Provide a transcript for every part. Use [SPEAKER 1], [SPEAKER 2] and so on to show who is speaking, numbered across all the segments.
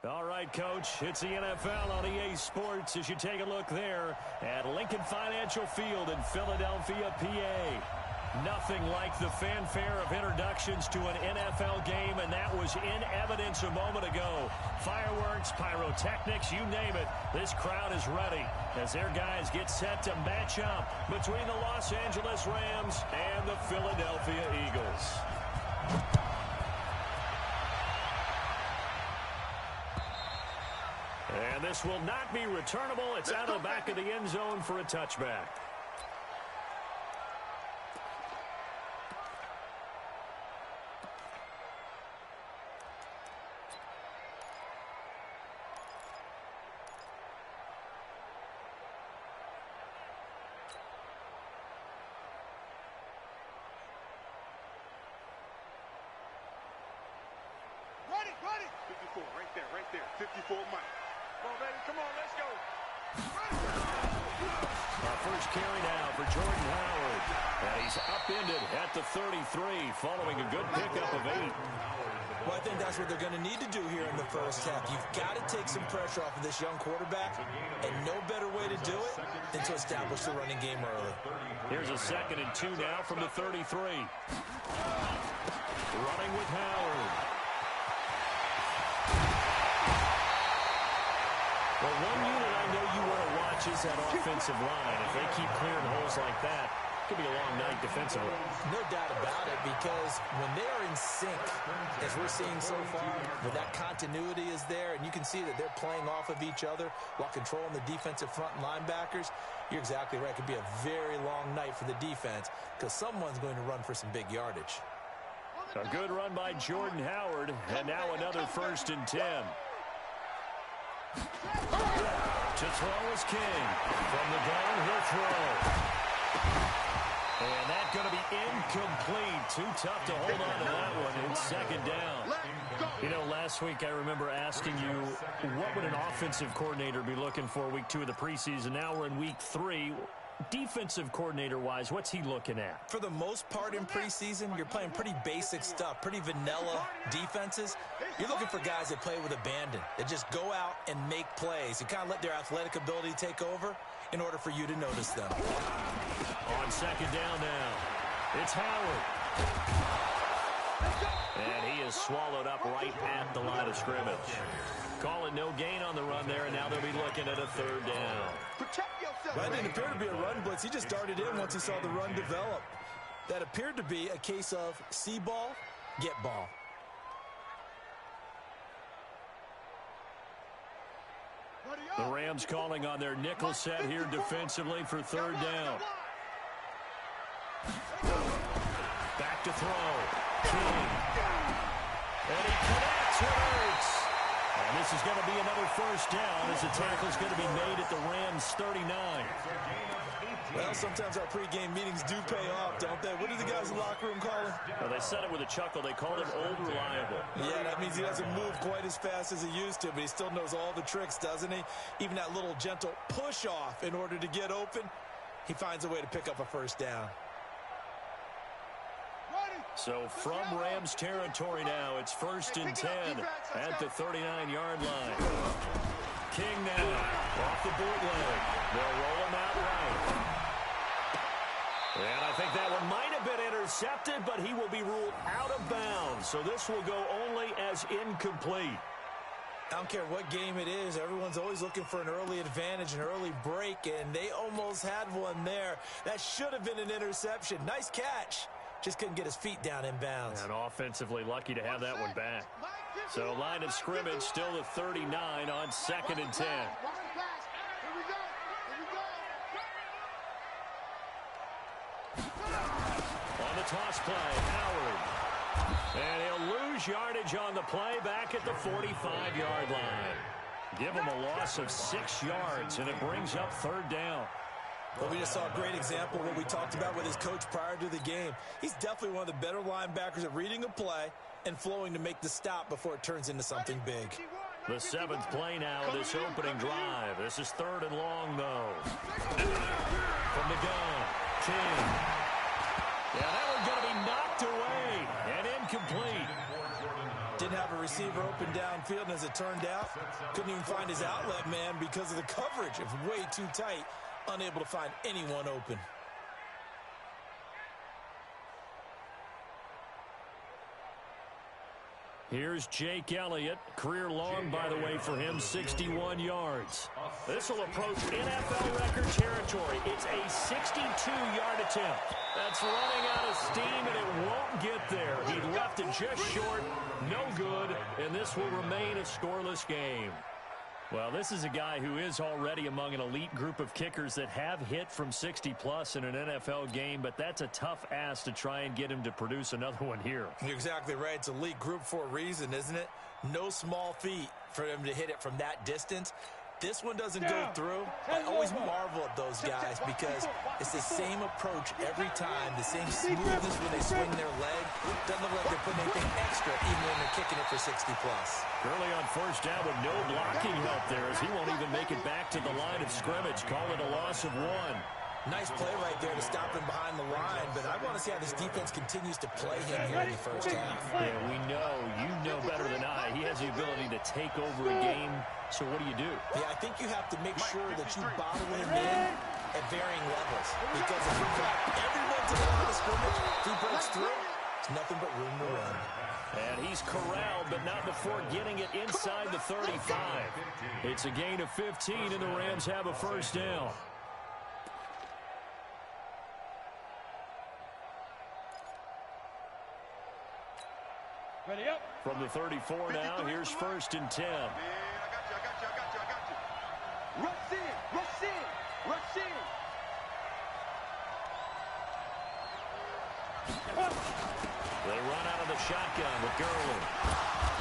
[SPEAKER 1] All right, Coach, it's the NFL on EA Sports as you take a look there at Lincoln Financial Field in Philadelphia, PA. Nothing like the fanfare of introductions to an NFL game, and that was in evidence a moment ago. Fireworks, pyrotechnics, you name it, this crowd is ready as their guys get set to match up between the Los Angeles Rams and the Philadelphia Eagles. And this will not be returnable. It's out of the back of the end zone for a touchback.
[SPEAKER 2] Ready. 54, right there. 54 Mike. Come on, baby. Come on, let's go.
[SPEAKER 1] Our first carry now for Jordan Howard. And he's upended at the 33 following a good pickup of 8.
[SPEAKER 3] Well, I think that's what they're going to need to do here in the first half. You've got to take some pressure off of this young quarterback, and no better way to do it than to establish the running game early.
[SPEAKER 1] Here's a 2nd and 2 now from the 33. Running with Howard. Well, one unit I know you want to watch is that offensive line. If they keep clearing holes like that, it could be a long night defensively.
[SPEAKER 3] No doubt about it, because when they are in sync, as we're seeing so far, where that continuity is there, and you can see that they're playing off of each other while controlling the defensive front linebackers, you're exactly right. It could be a very long night for the defense because someone's going to run for some big yardage.
[SPEAKER 1] A good run by Jordan Howard, and now another 1st and 10. To throw is King. From the gun, he'll throw. And that's going to be incomplete. Too tough to hold on to that one. It's 2nd down. You know, last week I remember asking you, what would an offensive coordinator be looking for week 2 of the preseason? Now we're in week 3. Defensive coordinator-wise, what's he looking at?
[SPEAKER 3] For the most part in preseason, you're playing pretty basic stuff, pretty vanilla defenses. You're looking for guys that play with abandon, that just go out and make plays. You kind of let their athletic ability take over in order for you to notice them.
[SPEAKER 1] On 2nd down now, it's Howard. And he is swallowed up right at the line of scrimmage. Calling no gain on the run there, and now they'll be looking at a 3rd down.
[SPEAKER 3] Well, that didn't appear to be a run blitz. He just darted in once he saw the run develop. That appeared to be a case of see ball, get ball.
[SPEAKER 1] The Rams calling on their nickel set here defensively for 3rd down. Back to throw. King. And he connects with Ertz. And this is going to be another 1st down as the tackle's going to be made at the Rams' 39.
[SPEAKER 3] Well, sometimes our pregame meetings do pay off, don't they? What do the guys in the locker room call him?
[SPEAKER 1] Well, they said it with a chuckle. They called him Old Reliable.
[SPEAKER 3] Yeah, that means he doesn't move quite as fast as he used to, but he still knows all the tricks, doesn't he? Even that little gentle push-off in order to get open, he finds a way to pick up a 1st down.
[SPEAKER 1] So from Rams territory now, it's 1st and 10 at the 39-yard line. King now off the bootleg. They'll roll him out right. And I think that one might have been intercepted, but he will be ruled out of bounds. So this will go only as incomplete.
[SPEAKER 3] I don't care what game it is. Everyone's always looking for an early advantage, an early break, and they almost had one there. That should have been an interception. Nice catch. Just couldn't get his feet down in bounds.
[SPEAKER 1] And offensively lucky to have that one back. So line of scrimmage still the 39 on 2nd and 10. On the toss play, Howard. And he'll lose yardage on the play back at the 45-yard line. Give him a loss of 6 yards, and it brings up 3rd down.
[SPEAKER 3] Well, we just saw a great example of what we talked about with his coach prior to the game. He's definitely one of the better linebackers at reading a play and flowing to make the stop before it turns into something big.
[SPEAKER 1] The 7th play now of this opening drive. This is 3rd and long, though. From the gun, King. Yeah, that one's going to be knocked away and incomplete.
[SPEAKER 3] Didn't have a receiver open downfield, and as it turned out, couldn't even find his outlet man because of the coverage. It was way too tight, unable to find anyone open.
[SPEAKER 1] Here's Jake Elliott. Career long, by the way, for him, 61 yards. This will approach NFL record territory. It's a 62-yard attempt. That's running out of steam, and it won't get there. He left it just short. No good, and this will remain a scoreless game. Well, this is a guy who is already among an elite group of kickers that have hit from 60-plus in an NFL game, but that's a tough ask to try and him to produce another one here.
[SPEAKER 3] You're exactly right. It's elite group for a reason, isn't it? No small feat for him to hit it from that distance. This one doesn't go through. I always marvel at those guys because it's the same approach every time, the same smoothness when they swing their leg. Doesn't look like they're putting anything extra even when they're kicking it for 60-plus.
[SPEAKER 1] Early on first down with no blocking help there as he won't even make it back to the line of scrimmage. Call it a loss of 1.
[SPEAKER 3] Nice play right there to stop him behind the line, but I want to see how this defense continues to play him here in the first half.
[SPEAKER 1] Yeah, we know, you know better than I, he has the ability to take over a game, so what do you do?
[SPEAKER 3] Yeah, I think you have to make sure that you bottle him in at varying levels, because if you've got everyone to the line of scrimmage, if he breaks through, it's nothing but room to run.
[SPEAKER 1] And he's corralled, but not before getting it inside the 35. It's a gain of 15, and the Rams have a first down.
[SPEAKER 2] Ready up.
[SPEAKER 1] From the 34 now, here's 1st and 10.
[SPEAKER 2] Man, I got you. Rush in.
[SPEAKER 1] They run out of the shotgun with Gurley.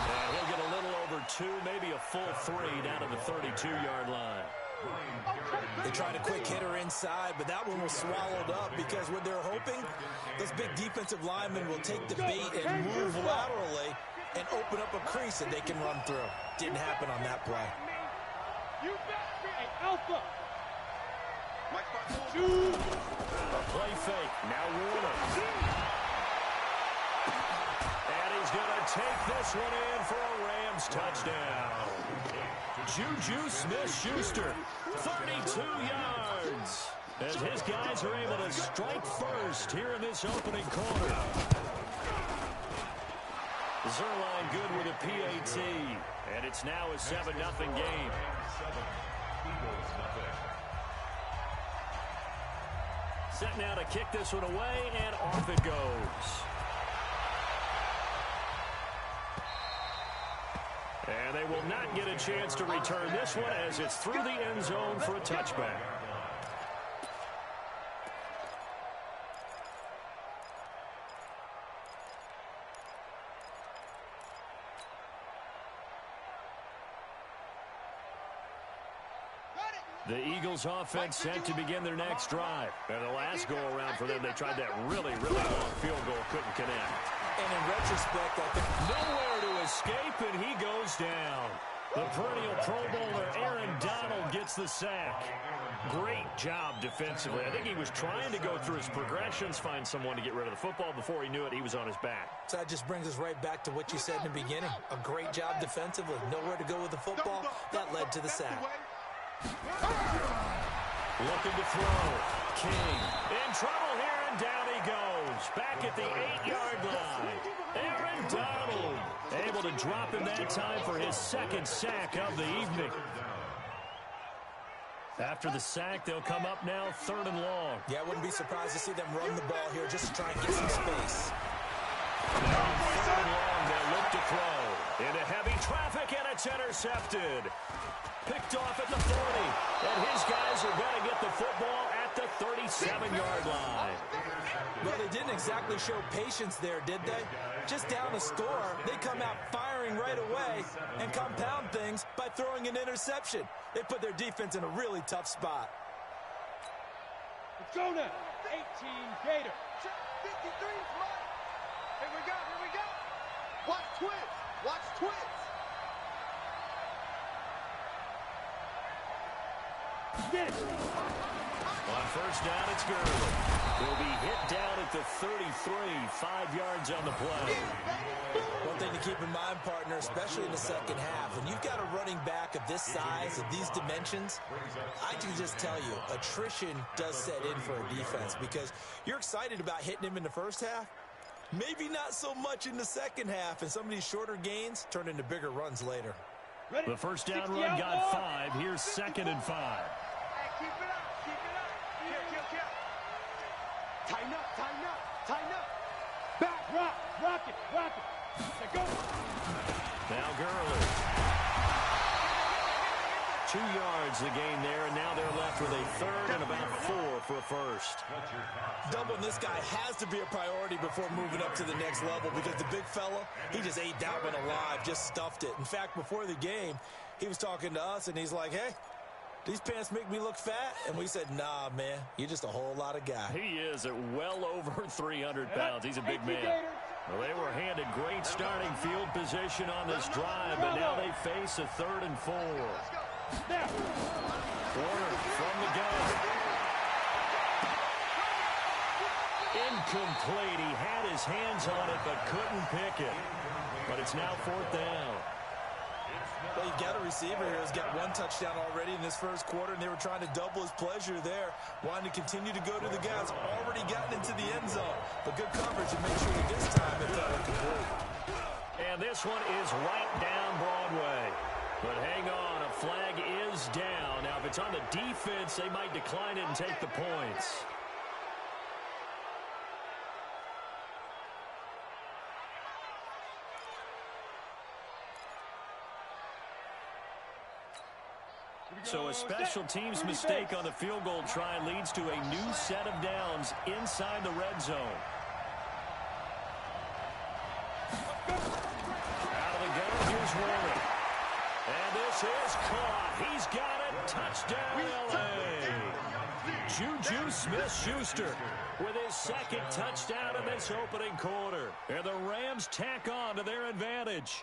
[SPEAKER 1] And he'll get a little over 2, maybe a full 3 down to the 32-yard line.
[SPEAKER 3] They tried a quick hitter inside, but that one was swallowed up because what they're hoping, those big defensive linemen will take the bait and move laterally and open up a crease that they can run through. Didn't happen on that play.
[SPEAKER 2] You better be an alpha.
[SPEAKER 1] A play fake. Now Warner. And he's going to take this one in for a Rams touchdown. Juju Smith-Schuster, 32 yards. As his guys are able to strike first here in this opening quarter. Zerline good with a PAT. And it's now a 7-0 game. Set now to kick this one away, and off it goes. And they will not get a chance to return this one as it's through the end zone for a touchback. The Eagles offense set to begin their next drive. And the last go-around for them, they tried that really long field goal, couldn't connect.
[SPEAKER 3] And in retrospect, I think
[SPEAKER 1] nowhere to escape, and he goes down. The perennial Pro Bowler Aaron Donald gets the sack. Great job defensively. I think he was trying to go through his progressions, find someone to get rid of the football. Before he knew it, he was on his back.
[SPEAKER 3] So that just brings us right back to what you said in the beginning. A great job defensively. Nowhere to go with the football. That led to the sack.
[SPEAKER 1] Looking to throw. King in trouble here, and down he goes. Back at the 8-yard line. Aaron Donald able to drop him that time for his second sack of the evening. After the sack, they'll come up now 3rd and long.
[SPEAKER 3] Yeah, I wouldn't be surprised to see them run the ball here just to try and get some space.
[SPEAKER 1] Now 3rd and long, they'll look to throw. Into heavy traffic, and it's intercepted. Picked off at the 40, and his guys are going to get the football at the 37-yard line.
[SPEAKER 3] Well, they didn't exactly show patience there, did they? Just down a score, they come out firing right away and compound things by throwing an interception. They put their defense in a really tough spot.
[SPEAKER 2] Let's go now. 18 Gator. 53 Mike. Here we go. Watch twins.
[SPEAKER 1] On first down, it's Gurley. He'll be hit down at the 33, 5 yards on the play.
[SPEAKER 3] One thing to keep in mind, partner, especially in the second half, when you've got a running back of this size, of these dimensions, I can just tell you, attrition does set in for a defense because you're excited about hitting him in the first half. Maybe not so much in the second half, and some of these shorter gains turn into bigger runs later.
[SPEAKER 1] The first down run got 5. Here's 2nd and 5.
[SPEAKER 2] Keep it up, keep it up. Kill. Tighten up. Back, rock it. Now go.
[SPEAKER 1] Now Gurley. 2 yards the gain there, and now they're left with a 3rd and about 4 for a first.
[SPEAKER 3] Doubling this guy has to be a priority before moving up to the next level because the big fella, he just ate that one alive, just stuffed it. In fact, before the game, he was talking to us, and he's like, hey, these pants make me look fat? And we said, nah, man, you're just a whole lot of guy.
[SPEAKER 1] He is at well over 300 pounds. He's a big man. Well, they were handed great starting field position on this drive, but now they face a 3rd and 4. Warner from the gun. Incomplete. He had his hands on it, but couldn't pick it. But it's now 4th down.
[SPEAKER 3] Well, you got a receiver here who's got 1 touchdown already in this first quarter, and they were trying to double his pleasure there, wanting to continue to go to the guys already gotten into the end zone. But good coverage and make sure that this time it fell incomplete.
[SPEAKER 1] And this one is right down Broadway. But hang on, a flag is down. Now, if it's on the defense, they might decline it and take the points. So a special teams mistake on the field goal try leads to a new set of downs inside the red zone. Out of the gun, here's Warner. And this is caught. He's got it. Touchdown, L.A. Juju Smith-Schuster with his 2nd touchdown in this opening quarter. And the Rams tack on to their advantage.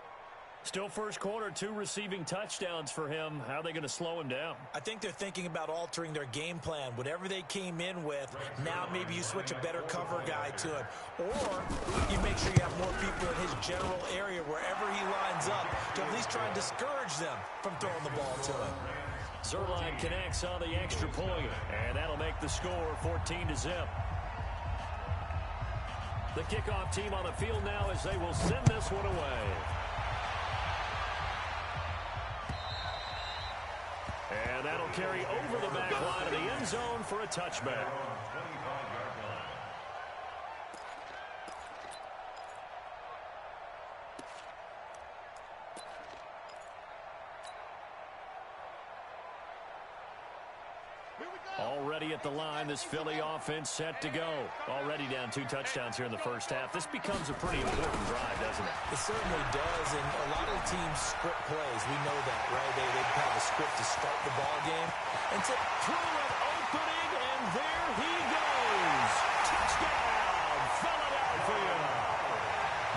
[SPEAKER 1] Still first quarter, 2 receiving touchdowns for him. How are they going to slow him down?
[SPEAKER 3] I think they're thinking about altering their game plan. Whatever they came in with, now maybe you switch a better cover guy to it. Or you make sure you have more people in his general area wherever he lines up to at least try and discourage them from throwing the ball to him.
[SPEAKER 1] Zerline connects on the extra point, and that'll make the score 14-0. The kickoff team on the field now as they will send this one away. And that'll carry over the back line of the end zone for a touchback. Already at the line, this Philly offense set to go. Already down 2 touchdowns here in the first half. This becomes a pretty important drive, doesn't it?
[SPEAKER 3] It certainly does, and a lot of the teams script plays. We know that, right? They have a script to start the ball game. And to throw an opening, and there he goes. Touchdown, Philadelphia.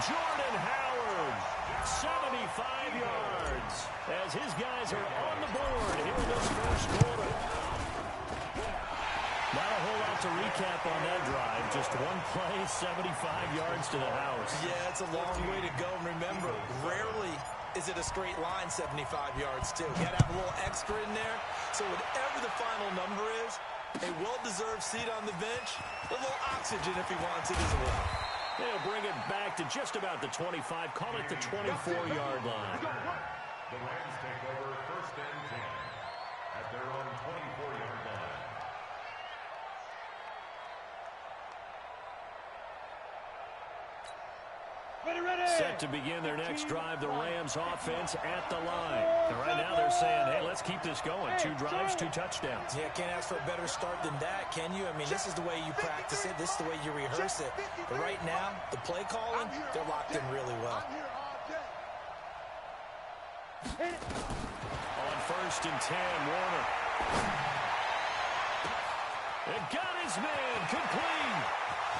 [SPEAKER 3] Jordan Howard, 75 yards, as his guys are on the board here in this first quarter. Not a whole lot to recap on that drive. Just 1 play, 75 yards to the house. Yeah, it's a long way to go. And remember, rarely is it a straight line 75 yards, too. You got to have a little extra in there. So whatever the final number is, a well-deserved seat on the bench, a little oxygen if he wants it as well.
[SPEAKER 1] They'll bring it back to just about the 25. Call it the 24-yard line.
[SPEAKER 4] The Rams take over 1st and 10 at their own 24-yard line.
[SPEAKER 1] Set to begin their next drive, the Rams offense at the line. And right now they're saying, hey, let's keep this going. 2 drives, 2 touchdowns.
[SPEAKER 3] Yeah, can't ask for a better start than that, can you? I mean, this is the way you practice it. This is the way you rehearse it. But right now, the play calling, they're locked in really well.
[SPEAKER 1] On 1st and 10, Warner. It got his man complete.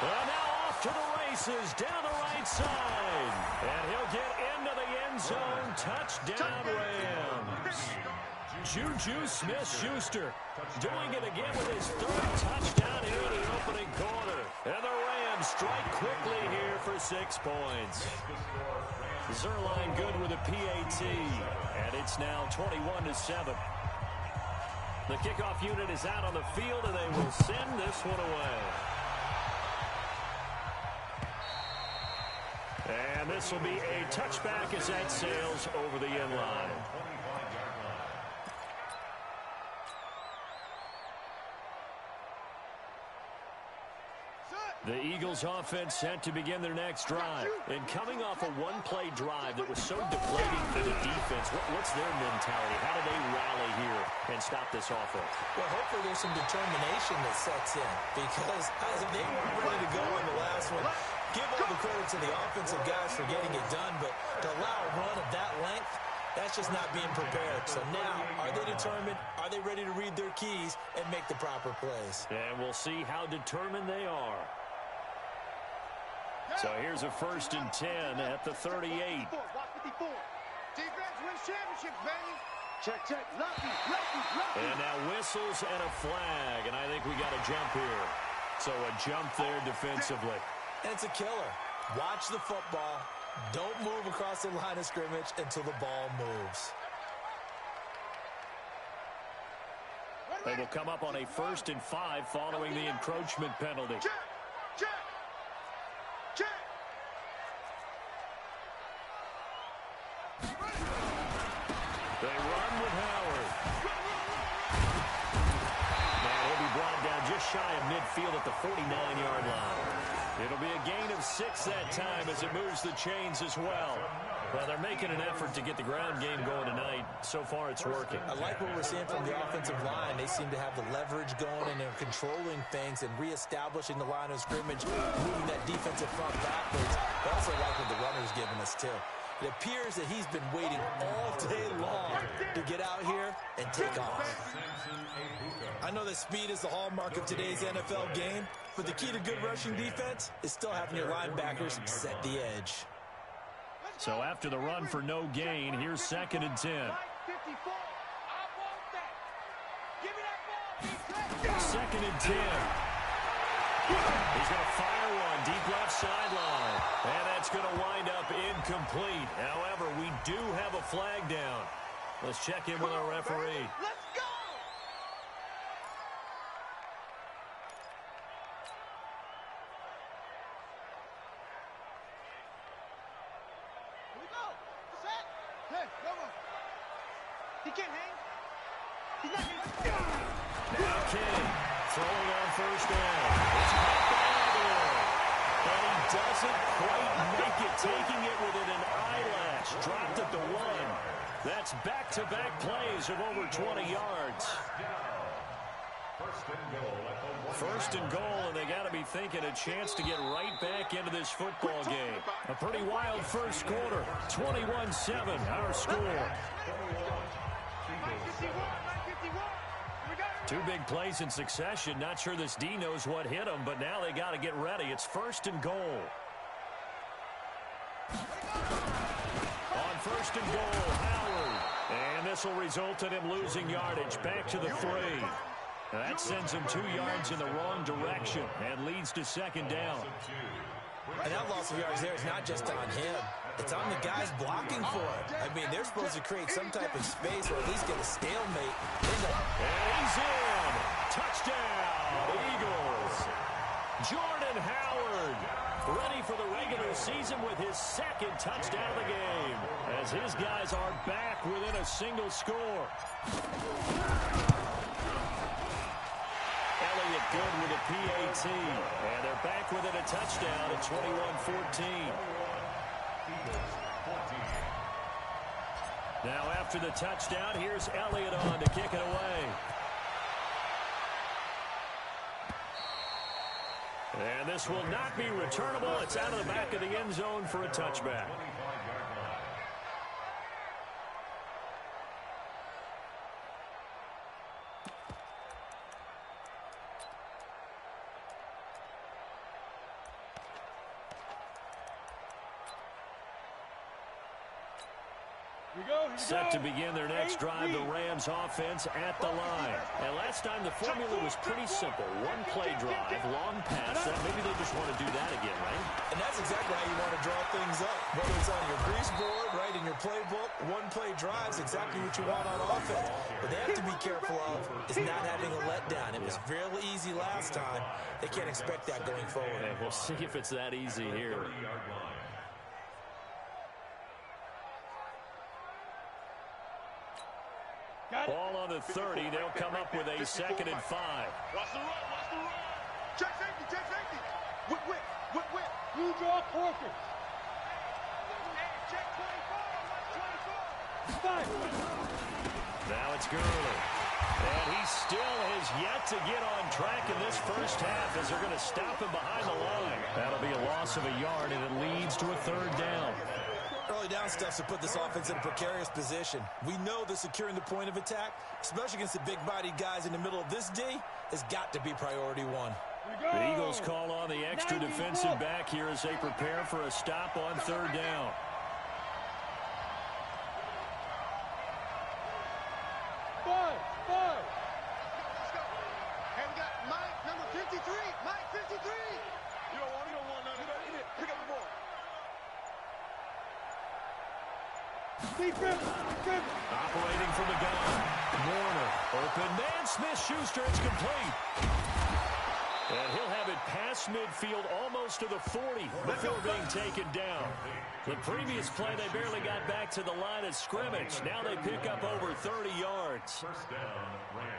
[SPEAKER 1] Well, now off off to the races down the right side. And he'll get into the end zone. Touchdown, Rams. Juju Smith-Schuster doing it again with his third touchdown here in the opening quarter. And the Rams strike quickly here for 6 points. Zerline good with a PAT. And it's now 21-7. The kickoff unit is out on the field, and they will send this one away. And this will be a touchback as that sails over the end line. The Eagles offense set to begin their next drive. And coming off a one-play drive that was so depleting for the defense, what's their mentality? How do they rally here and stop this offense?
[SPEAKER 3] Well, hopefully there's some determination that sets in, because they weren't ready to go on the last one. Give all the credit to the offensive guys for getting it done, but to allow a run of that length, that's just not being prepared. So now, are they determined? Are they ready to read their keys and make the proper plays?
[SPEAKER 1] And we'll see how determined they are. So here's a 1st and 10 at the 38.
[SPEAKER 2] Defense wins championships, baby. Check, check. Lucky.
[SPEAKER 1] And now whistles and a flag, and I think we got a jump here. So a jump there defensively.
[SPEAKER 3] And it's a killer. Watch the football. Don't move across the line of scrimmage until the ball moves.
[SPEAKER 1] They will come up on a 1st and 5 following the encroachment penalty.
[SPEAKER 2] Check.
[SPEAKER 1] They run with Howard. Now he'll be brought down just shy of midfield at the 49-yard line. It'll be a gain of 6 that time as it moves the chains as well. Well, they're making an effort to get the ground game going tonight. So far, it's working.
[SPEAKER 3] I like what we're seeing from the offensive line. They seem to have the leverage going, and they're controlling things and reestablishing the line of scrimmage, moving that defensive front backwards. I also like what the runner's giving us, too. It appears that he's been waiting all day long to get out here and take off. I know that speed is the hallmark of today's NFL game, but the key to good rushing defense is still having your linebackers set the edge.
[SPEAKER 1] So after the run for no gain, here's 2nd and 10. 2nd and 10. He's going to fire one deep left sideline. And that's going to wind up incomplete. However, we do have a flag down. Let's check in with our referee.
[SPEAKER 2] Let's go! Here we go. Set. Hey, come on. He can't hang. He's not getting.
[SPEAKER 1] Now King throwing on 1st down. It's caught by Aguilar. And he doesn't quite make it, taking it within an eyelash. Dropped at the 1. That's back-to-back plays of over 20 yards. 1st and goal, and they got to be thinking a chance to get right back into this football game. A pretty wild first quarter. 21-7, our score. 2 big plays in succession. Not sure this D knows what hit them, but now they got to get ready. It's 1st and goal. On 1st and goal, Howard. And this will result in him losing yardage back to the 3. That sends him 2 yards in the wrong direction and leads to 2nd down.
[SPEAKER 3] And that loss of yards there is not just on him. It's on the guys blocking for it. I mean, they're supposed to create some type of space or at least get a stalemate.
[SPEAKER 1] And he's in. Touchdown, Eagles. Jordan Howard ready for the regular season with his 2nd touchdown of the game as his guys are back within a single score. Elliott good with a PAT. And they're back within a touchdown at 21-14. Now after the touchdown, here's Elliott on to kick it away. And this will not be returnable. It's out of the back of the end zone for a touchback. Set to begin their next drive, the Rams offense at the line. And last time the formula was pretty simple. One play drive, long pass. Maybe they just want to do that again, right?
[SPEAKER 3] And that's exactly how you want to draw things up. Whether it's on your grease board, right, in your playbook, one play drives exactly what you want on offense. What they have to be careful of is not having a letdown. It was fairly easy last time. They can't expect that going forward.
[SPEAKER 1] And we'll see if it's that easy here. Ball on the 30. They'll come up with a 2nd and 5.
[SPEAKER 2] Watch the run. Watch the run. Check safety. Check safety. Whip. You draw Corker. Check 24. 24.
[SPEAKER 1] Now it's Gurley. And he still has yet to get on track in this first half as they're going to stop him behind the line. That'll be a loss of a yard, and it leads to a 3rd down.
[SPEAKER 3] Early down stuff to put this offense in a precarious position. We know that securing the point of attack, especially against the big-bodied guys in the middle of this D, has got to be priority one.
[SPEAKER 1] The Eagles call on the extra defensive back here as they prepare for a stop on 3rd down.
[SPEAKER 2] Let's go. And we got Mike, number 53. Mike, 53. You don't want none of that. Pick up the ball.
[SPEAKER 1] Operating from the gun. Warner. Open man. Smith-Schuster. It's complete. And he'll have it past midfield almost to the 40 before being taken down. The previous play, they barely got back to the line of scrimmage. Now they pick up over 30 yards.
[SPEAKER 4] First down, Rams.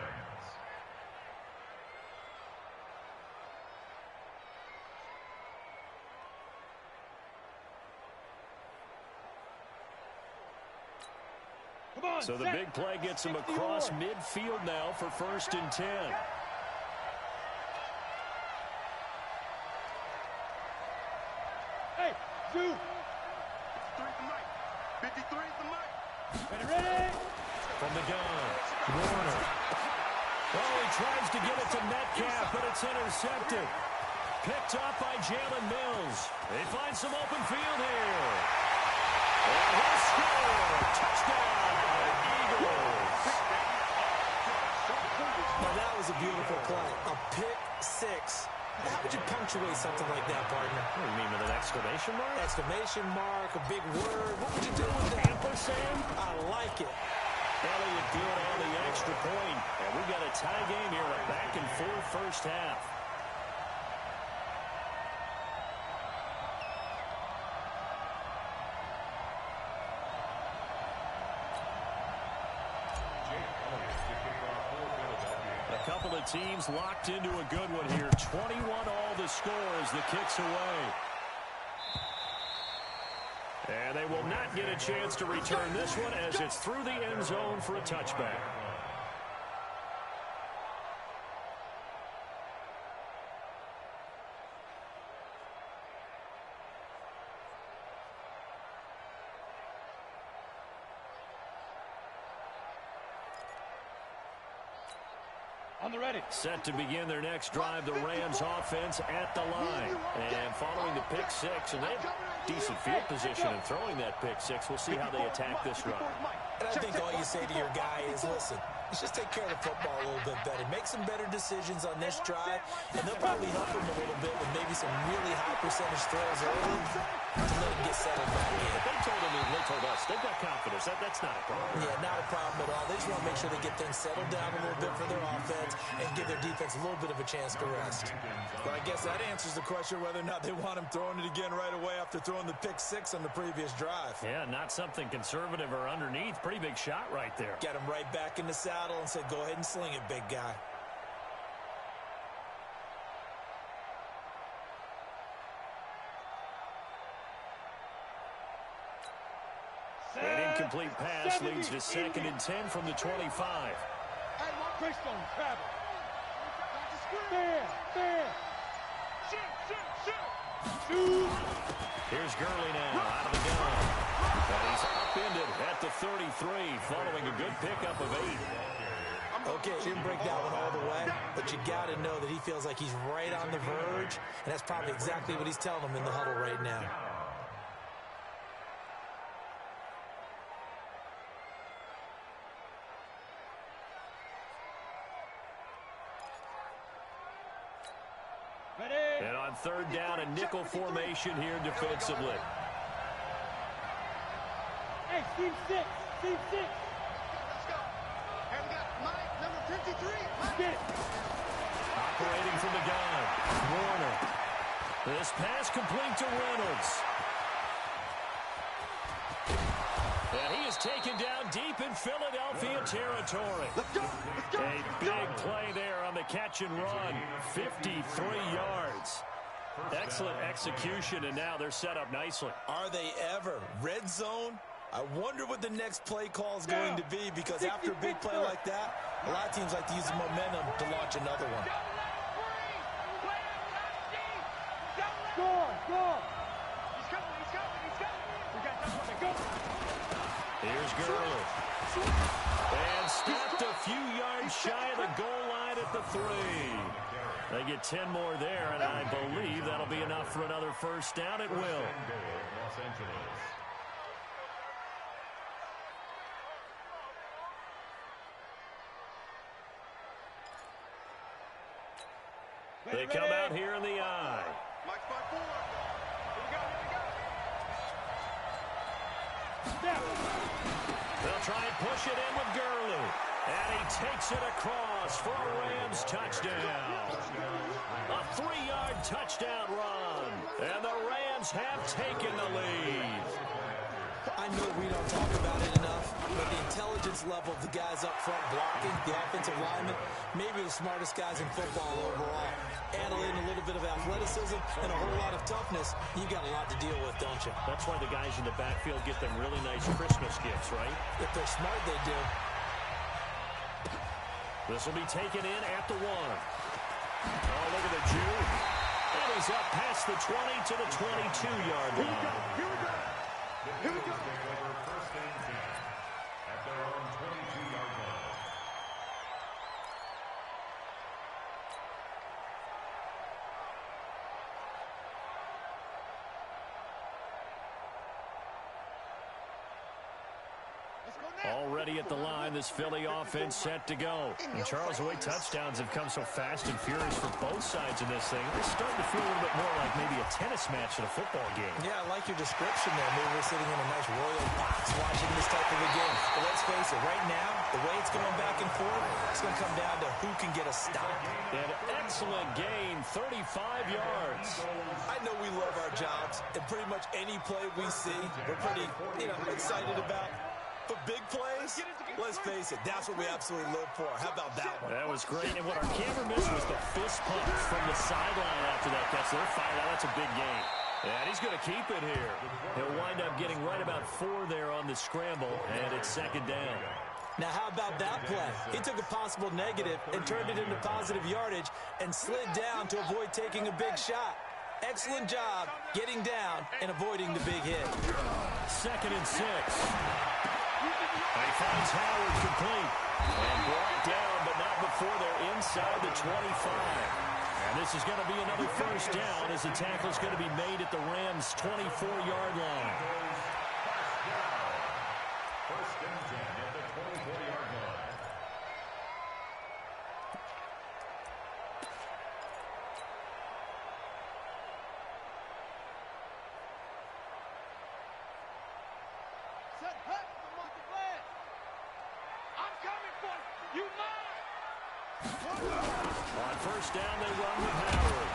[SPEAKER 1] So the big play gets him across midfield now for 1st and 10.
[SPEAKER 2] Hey, dude. 53 is the mic. 53 is the mic. Ready?
[SPEAKER 1] From the gun, Warner. Oh, he tries to get it to Metcalf, but it's intercepted. Picked up by Jalen Mills. They find some open field here. And he'll score. Touchdown, Eagles.
[SPEAKER 3] Now that was a beautiful play. A pick 6. How would you punctuate something like that, partner?
[SPEAKER 1] What do you mean, with an exclamation mark?
[SPEAKER 3] Exclamation mark, a big word. What would you do with that?
[SPEAKER 1] Ampersand?
[SPEAKER 3] I like it.
[SPEAKER 1] Elliott good on the extra point. And we've got a tie game here, a back-and-forth first half. A couple of teams locked into a good one here. 21 all the score as the kick's away. And they will not get a chance to return this one as it's through the end zone for a touchback.
[SPEAKER 2] On the ready.
[SPEAKER 1] Set to begin their next drive, the Rams offense at the line. And following the pick 6, and they have decent field position in throwing that pick 6. We'll see how they attack this run.
[SPEAKER 3] And I think all you say to your guy is, listen, let's just take care of the football a little bit better. Make some better decisions on this drive, and they'll probably help him a little bit with maybe some really high percentage throws early to let him get settled back in.
[SPEAKER 1] They told us they've got confidence. That's not a problem.
[SPEAKER 3] Yeah, not a problem at all. They just want to make sure they get things settled down a little bit for their offense and give their defense a little bit of a chance to rest. But I guess that answers the question whether or not they want him throwing it again right away after throwing the pick 6 on the previous drive.
[SPEAKER 1] Yeah, not something conservative or underneath. Pretty big shot right there.
[SPEAKER 3] Get him right back in the saddle and said, go ahead and sling it, big guy.
[SPEAKER 1] An incomplete pass leads to 2nd and 10 from the 25.
[SPEAKER 2] Hey, Mark Christian, travel. There. Shoot.
[SPEAKER 1] Here's Gurley now out of the gun. And he's upended at the 33 following a good pickup of 8.
[SPEAKER 3] Okay, didn't break that one all the way, but you got to know that he feels like he's right on the verge, and that's probably exactly what he's telling them in the huddle right now.
[SPEAKER 1] On third down, a nickel formation here defensively.
[SPEAKER 2] Hey, Steve 6. Steve 6. Let's go. And we got Mike, number 53. Mike.
[SPEAKER 1] Operating from the gun, Warner. This pass complete to Reynolds. And he is taken down deep in Philadelphia territory.
[SPEAKER 2] Let's go. Let's go.
[SPEAKER 1] A big play there on the catch and run. 53 yards. Excellent execution, and now they're set up nicely.
[SPEAKER 3] Are they ever? Red zone? I wonder what the next play call is going to be, because after a big play like that, a lot of teams like to use the momentum to launch another one.
[SPEAKER 2] Score. He's coming. We got something. Go.
[SPEAKER 1] Here's Gurley. And stopped a few yards shy of the goal line at the 3. They get 10 more there, and I believe that'll be enough for another first down. It will. They come out here in the eye.
[SPEAKER 2] Mike 5-4. Here we go.
[SPEAKER 1] They'll try and push it in with Gurley. And he takes it across for a Rams touchdown. A 3-yard touchdown run. And the Rams have taken the lead.
[SPEAKER 3] I know we don't talk about it enough, but the intelligence level of the guys up front blocking, the offensive linemen, maybe the smartest guys in football overall. Add in a little bit of athleticism and a whole lot of toughness, you got a lot to deal with, don't you?
[SPEAKER 1] That's why the guys in the backfield get them really nice Christmas gifts, right?
[SPEAKER 3] If they're smart, they do.
[SPEAKER 1] This will be taken in at the 1. Oh, look at the Jew. And he's up past the 20 to the 22-yard line.
[SPEAKER 2] Here we go.
[SPEAKER 4] First and 10 at their own 22-yard line.
[SPEAKER 1] Already at the line, this Philly offense set to go. And Charles, the way touchdowns have come so fast and furious for both sides in this thing, it's starting to feel a little bit more like maybe a tennis match at a football game.
[SPEAKER 3] Yeah, I like your description there. Maybe we're sitting in a nice royal box watching this type of a game. But let's face it, right now, the way it's going back and forth, it's going to come down to who can get a stop.
[SPEAKER 1] An excellent gain, 35 yards.
[SPEAKER 3] I know we love our jobs, and pretty much any play we see, we're pretty, excited about. But big plays, let's face it, that's what we absolutely live for. How about that one?
[SPEAKER 1] That was great. And what our camera missed was the fist pump from the sideline after that catch. They're fired out. That's a big gain. And he's going to keep it here. He'll wind up getting right about 4 there on the scramble, and it's second down.
[SPEAKER 3] Now, how about that play? He took a possible negative and turned it into positive yardage and slid down to avoid taking a big shot. Excellent job getting down and avoiding the big hit.
[SPEAKER 1] Second and 6. And he finds Howard complete. And brought down, but not before they're inside the 25. And this is going to be another first down as the tackle's going to be made at the Rams' 24-yard line.
[SPEAKER 4] First and 10 at the 24-yard line.
[SPEAKER 2] Set, hut, I'm on the blast. I'm coming for you. You mine.
[SPEAKER 1] On first down, they run with Howard.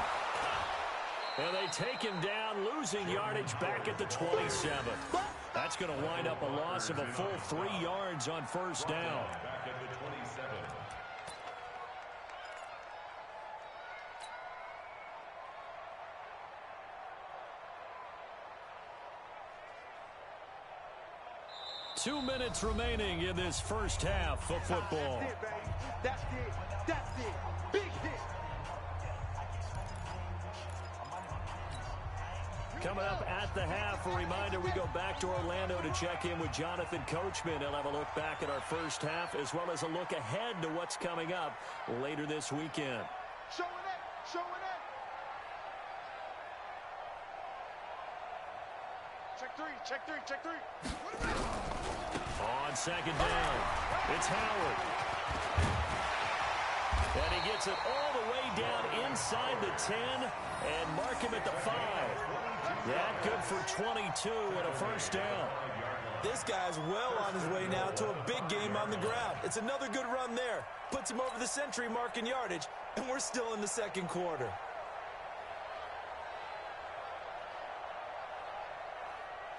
[SPEAKER 1] And they take him down, losing yardage back at the 27. That's going to wind up a loss of a full 3 yards on first down.
[SPEAKER 4] Back at the 27.
[SPEAKER 1] Two minutes remaining in this first half of football.
[SPEAKER 2] That's it, baby. That's it. That's it. Big hit.
[SPEAKER 1] Coming up at the half, a reminder, we go back to Orlando to check in with Jonathan Coachman. He'll have a look back at our first half as well as a look ahead to what's coming up later this weekend.
[SPEAKER 2] Showing it. Showing it. Check three. Check three. Check three.
[SPEAKER 1] On second down, it's Howard. And he gets it all the way down inside the 10 and mark him at the 5. That good for 22 and a first down.
[SPEAKER 3] This guy's well on his way now to a big game on the ground. It's another good run there. Puts him over the century mark in yardage, and we're still in the second quarter.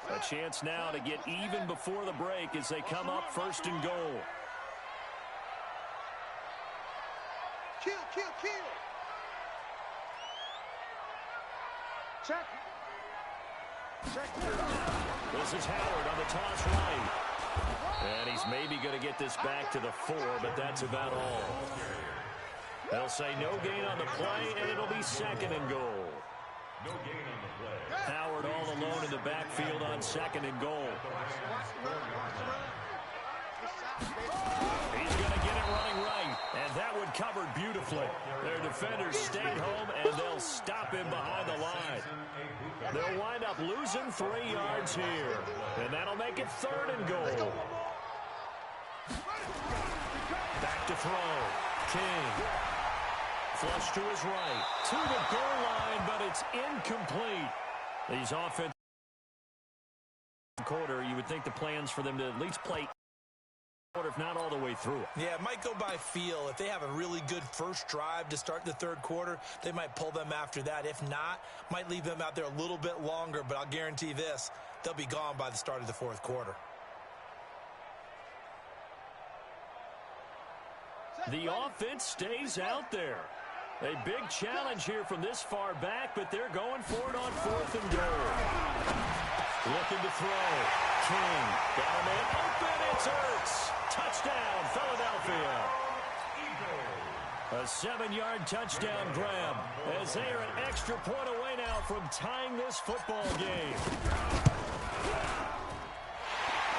[SPEAKER 1] A chance now to get even before the break as they come up first and goal.
[SPEAKER 2] Kill. Check.
[SPEAKER 1] This is Howard on the toss right. And he's maybe going to get this back to the 4, but that's about all. They'll say no gain on the play, and it'll be second and goal.
[SPEAKER 4] No gain on the play.
[SPEAKER 1] Howard all alone in the backfield on second and goal. He's going to get it running right, and that one covered beautifully. Their defenders stayed home, and they'll stop him behind the line. They'll wind up losing 3 yards here, and that'll make it third and goal. Back to throw. King. Flush to his right. To the goal line, but it's incomplete. These offensive quarter, you would think the plans for them to at least play, if not all the way through it.
[SPEAKER 3] Yeah, it might go by feel. If they have a really good first drive to start the third quarter, they might pull them after that. If not, might leave them out there a little bit longer, but I'll guarantee this, they'll be gone by the start of the fourth quarter.
[SPEAKER 1] The offense stays out there. A big challenge here from this far back, but they're going for it on fourth and goal. Looking to throw. King. Got a man open. It's Ertz. Touchdown, Philadelphia. A 7-yard touchdown grab as they are an extra point away now from tying this football game.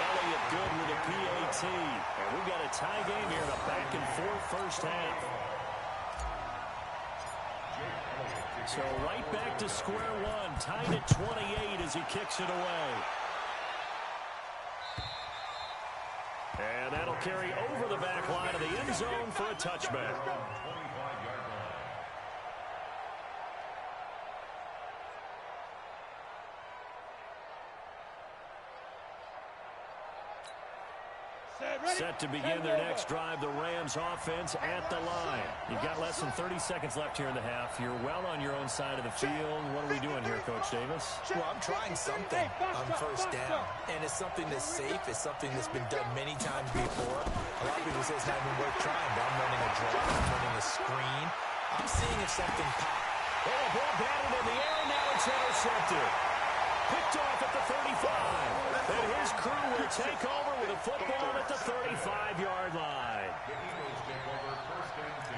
[SPEAKER 1] Elliott good with a PAT. And we've got a tie game here in a back-and-forth first half. So right back to square one, tied at 28 as he kicks it away. And that'll carry over the back line of the end zone for a touchback. Set to begin their next drive, the Rams offense at the line. You've got less than 30 seconds left here in the half. You're well on your own side of the field. What are we doing here, Coach Davis?
[SPEAKER 3] Well, I'm trying something on first down, and it's something that's safe. It's something that's been done many times before. A lot of people say it's not even worth trying, but I'm running a draw. I'm running a screen. I'm seeing if something pops.
[SPEAKER 1] Oh, ball batted in the air, and now it's intercepted. Picked off at the 35. And his crew will take over with a football at the 35-yard line.
[SPEAKER 4] The Eagles take over first and 10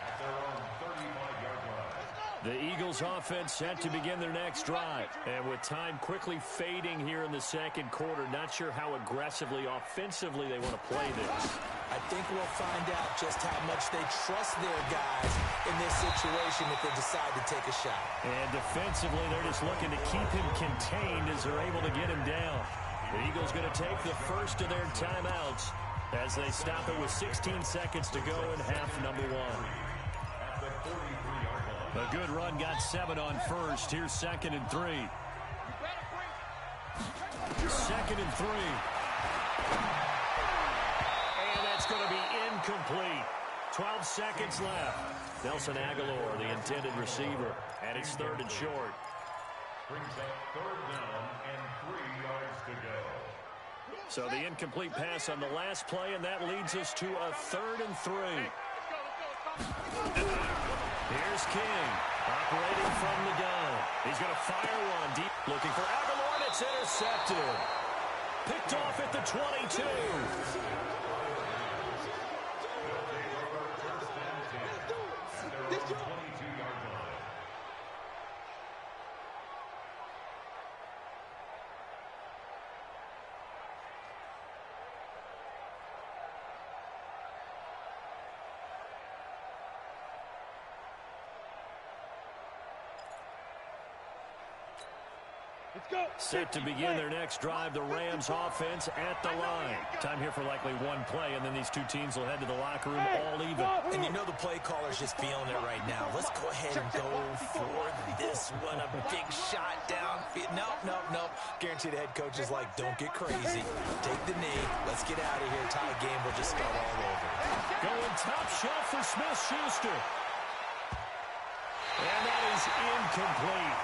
[SPEAKER 4] at their own 35-yard line.
[SPEAKER 1] The Eagles offense set to begin their next drive. And with time quickly fading here in the second quarter, not sure how aggressively, offensively they want to play this.
[SPEAKER 3] I think we'll find out just how much they trust their guys in this situation if they decide to take a shot.
[SPEAKER 1] And defensively, they're just looking to keep him contained as they're able to get him down. The Eagles going to take the first of their timeouts as they stop it with 16 seconds to go in half number one. A good run, got 7 on first. Here's second and 3. Second and 3. And that's going to be incomplete. 12 seconds left. Nelson Aguilar, the intended receiver, and it's third and short.
[SPEAKER 4] Brings up third down and 3 yards to go.
[SPEAKER 1] So the incomplete pass on the last play, and that leads us to a third and 3. Here's King, operating from the gun. He's going to fire one deep, looking for Aguilar, and it's intercepted. Picked off at the 22. Set to begin their next drive, the Rams offense at the line. Time here for likely one play, and then these two teams will head to the locker room all even.
[SPEAKER 3] And you know the play caller's just feeling it right now. Let's go ahead and go for this one. A big shot downfield. Nope. Guarantee the head coach is like, don't get crazy. Take the knee. Let's get out of here. Tie game will just start all over.
[SPEAKER 1] Going top shelf for Smith-Schuster. And that is incomplete.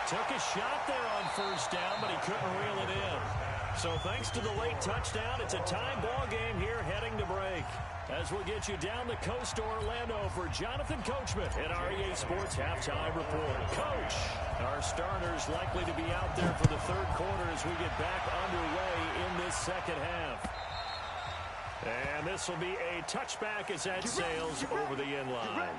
[SPEAKER 1] Took a shot there on first down, but he couldn't reel it in. So thanks to the late touchdown, it's a tie ball game here heading to break. As we'll get you down the coast to Orlando for Jonathan Coachman at our EA Sports Halftime Report. Coach, our starters likely to be out there for the third quarter as we get back underway in this second half. And this will be a touchback as that sails over the end line.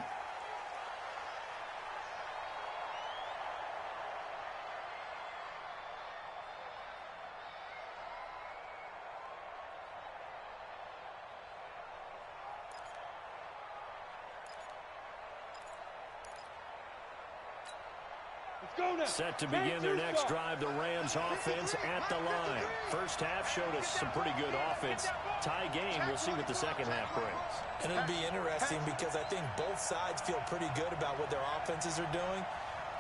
[SPEAKER 1] Set to begin their next drive, the Rams offense at the line. First half showed us some pretty good offense. Tie game, we'll see what the second half brings.
[SPEAKER 3] And it'll be interesting because I think both sides feel pretty good about what their offenses are doing.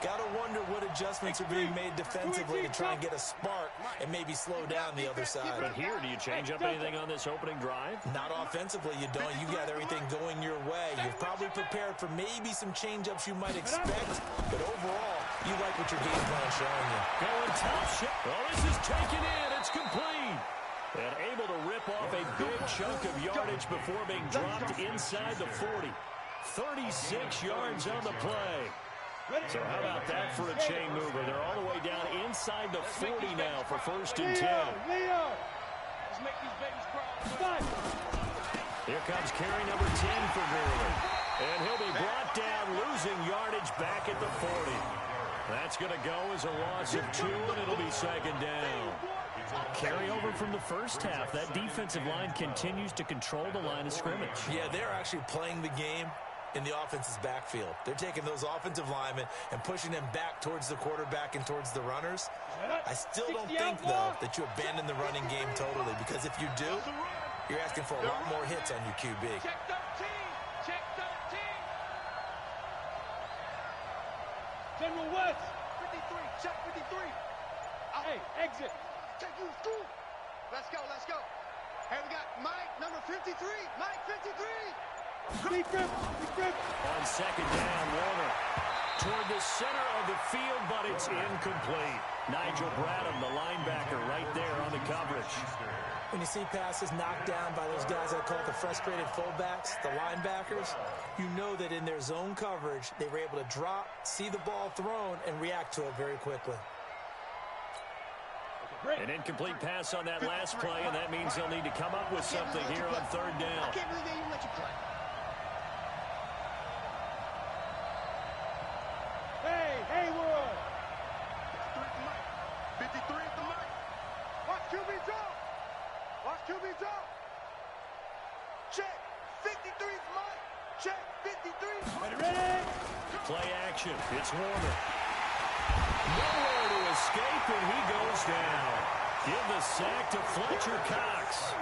[SPEAKER 3] Got to wonder what adjustments are being made defensively to try and get a spark and maybe slow down the other side.
[SPEAKER 1] But here, do you change up anything on this opening drive?
[SPEAKER 3] Not offensively, you don't. You got everything going your way. You're probably prepared for maybe some change-ups you might expect, but overall, you like what your game plan is showing you.
[SPEAKER 1] Going top shot. Oh, this is taken in. It's complete. And able to rip off a big chunk of yardage before being dropped inside the 40. 36 yards on the play. So how about that for a chain mover? They're all the way down inside the 40 now for 1st and 10.
[SPEAKER 2] Let's make these babies cry.
[SPEAKER 1] Here comes carry number 10 for Gurley. And he'll be brought down, losing yardage back at the 40. That's going to go as a loss of 2, and it'll be 2nd down. Carry over from the first half. That defensive line continues to control the line of scrimmage.
[SPEAKER 3] Yeah, they're actually playing the game in the offense's backfield. They're taking those offensive linemen and pushing them back towards the quarterback and towards the runners. I still don't think, though, that you abandon the running game totally, because if you do, you're asking for a lot more hits on your QB.
[SPEAKER 2] Check 13. Check 13. General West. 53. Check 53. Hey, exit. Take you to school. Let's go. Hey, we got Mike, number 53. Mike, 53. Deep grip.
[SPEAKER 1] On 2nd down, Warner toward the center of the field, but it's incomplete. Nigel Bradham, the linebacker, right there on the coverage.
[SPEAKER 3] When you see passes knocked down by those guys I call the frustrated fullbacks, the linebackers, you know that in their zone coverage, they were able to drop, see the ball thrown, and react to it very quickly.
[SPEAKER 1] An incomplete pass on that last play, and that means they'll need to come up with something here on 3rd down.
[SPEAKER 2] I can't believe they even let you play. Hey, Hayward! 53 at the mic. Watch QB drop. Check. 53's Mike. Check. 53. Ready?
[SPEAKER 1] Play action. It's Warner. Nowhere to escape, and he goes down. Give the sack to Fletcher Cox.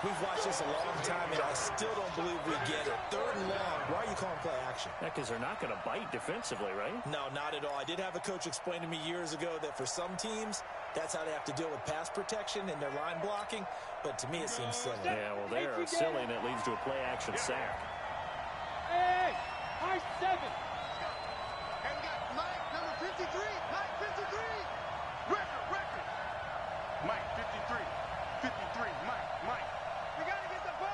[SPEAKER 3] We've watched this a long time, and I still don't believe we get it. 3rd and long. Why are you calling play action?
[SPEAKER 1] Because they're not going to bite defensively, right?
[SPEAKER 3] No, not at all. I did have a coach explain to me years ago that for some teams, that's how they have to deal with pass protection and their line blocking. But to me, it seems silly.
[SPEAKER 1] Yeah, well, they are silly, and it leads to a play action sack.
[SPEAKER 2] Hey, high 7. And we got Mike, number 53. Mike, 53. Record. Mike, 53. 53. Mike. We got to get the ball.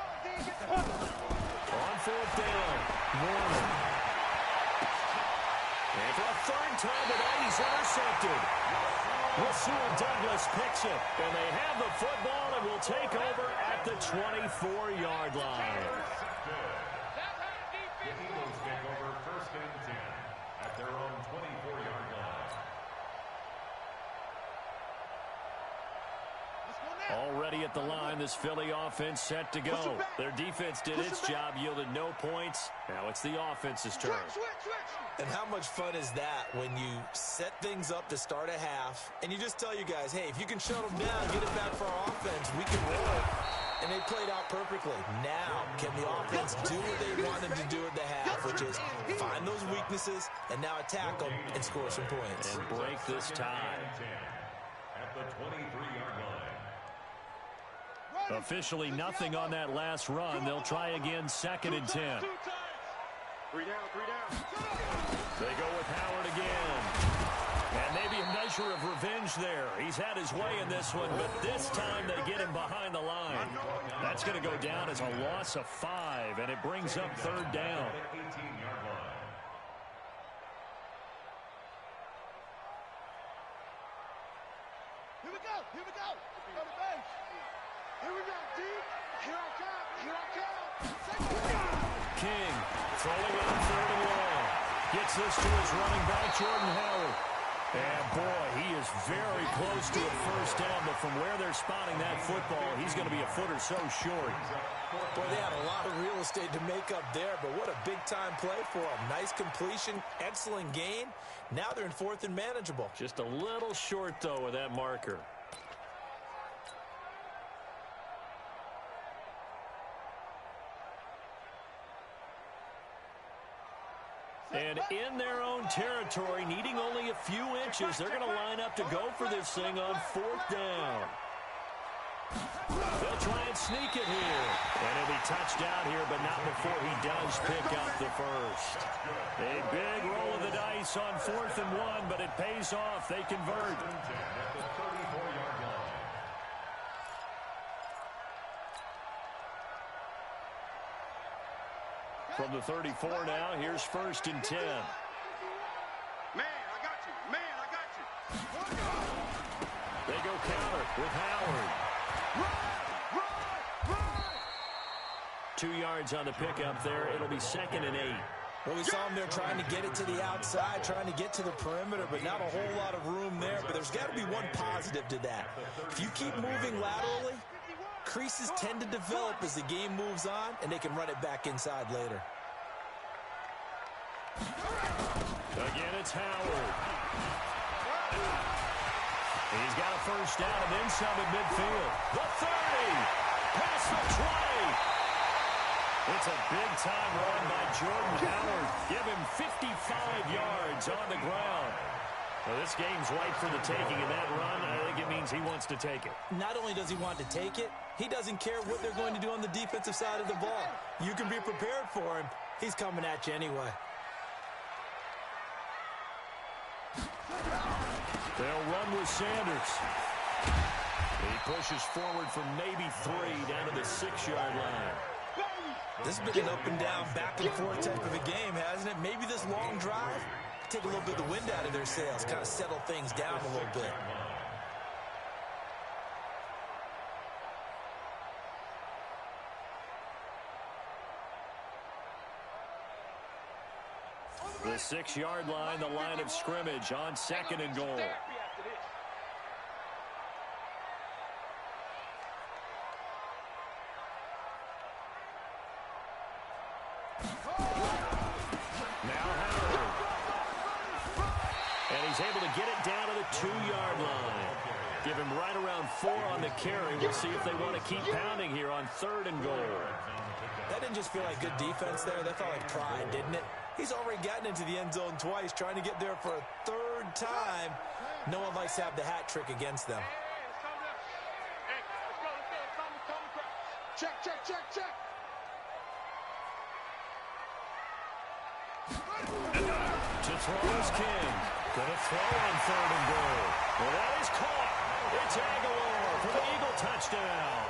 [SPEAKER 1] On 4th down, Warner. And for a 3rd time tonight, he's intercepted. Rasul Douglas picks it, and they have the football and will take over at the 24-yard line.
[SPEAKER 4] The Eagles take over 1st and 10 at their own 24-yard line.
[SPEAKER 2] Let's go now.
[SPEAKER 1] Already at the line, this Philly offense set to go. Their defense did its job, yielded no points. Now it's the offense's turn.
[SPEAKER 3] And how much fun is that when you set things up to start a half, and you just tell you guys, hey, if you can shut them down, get it back for our offense, we can roll. And they played out perfectly. Now, can the offense do what they want them to do at the half, which is find those weaknesses and now attack them and score some points.
[SPEAKER 1] And break this tie.
[SPEAKER 4] At the 23-yard line.
[SPEAKER 1] Officially nothing on that last run. They'll try again, 2nd and 10.
[SPEAKER 2] 3 down, 3 down.
[SPEAKER 1] They go with Howard again. And maybe a measure of revenge there. He's had his way in this one, but this time they get him behind the line. That's going to go down as a loss of 5, and it brings up 3rd down.
[SPEAKER 2] Here we go, here we go. Go to base. Here we go, deep. Here I come, here I come.
[SPEAKER 1] King throwing on 3rd and long. Gets this to his running back, Jordan Howard. And, boy, he is very close to a 1st down, but from where they're spotting that football, he's going to be a foot or so short.
[SPEAKER 3] Boy, they had a lot of real estate to make up there, but what a big-time play for them. Nice completion, excellent gain. Now they're in 4th and manageable.
[SPEAKER 1] Just a little short, though, with that marker. And in their own territory, needing only a few inches, they're going to line up to go for this thing on 4th down. They'll try and sneak it here. And he'll be touched out here, but not before he does pick up the first. A big roll of the dice on 4th and 1, but it pays off. They convert. From the 34 now, here's 1st and 10.
[SPEAKER 2] Man, I got you. Man, I got you.
[SPEAKER 1] They go counter with Howard.
[SPEAKER 2] Run!
[SPEAKER 1] 2 yards on the pickup there. It'll be 2nd and 8.
[SPEAKER 3] Well, we saw him there trying to get it to the outside, trying to get to the perimeter, but not a whole lot of room there. But there's got to be one positive to that. If you keep moving laterally, creases tend to develop as the game moves on, and they can run it back inside later.
[SPEAKER 1] Again, it's Howard. He's got a 1st down and then some at midfield. The 30. Past the 20. It's a big-time run by Jordan Howard. Give him 55 yards on the ground. Well, this game's ripe for the taking, and that run, I think it means he wants to take it.
[SPEAKER 3] Not only does he want to take it, he doesn't care what they're going to do on the defensive side of the ball. You can be prepared for him. He's coming at you anyway.
[SPEAKER 1] They'll run with Sanders. He pushes forward from maybe 3 down to the 6-yard line.
[SPEAKER 3] This has been an up-and-down, back-and-forth type of a game, hasn't it? Maybe this long drive, take a little bit of the wind out of their sails, kind of settle things down a little bit.
[SPEAKER 1] The 6-yard line, the line of scrimmage on 2nd and goal. Now Howard. And he's able to get it down to the 2-yard line. Give him right around 4 on the carry. We'll see if they want to keep pounding here on 3rd and goal.
[SPEAKER 3] That didn't just feel like good defense there. That felt like pride, didn't it? He's already gotten into the end zone twice, trying to get there for a 3rd time. No one likes to have the hat trick against them.
[SPEAKER 2] Check, check, check, check.
[SPEAKER 1] To throw is King. Gonna throw on 3rd and goal. Well, that is caught. It's Aguilar for the Eagle touchdown.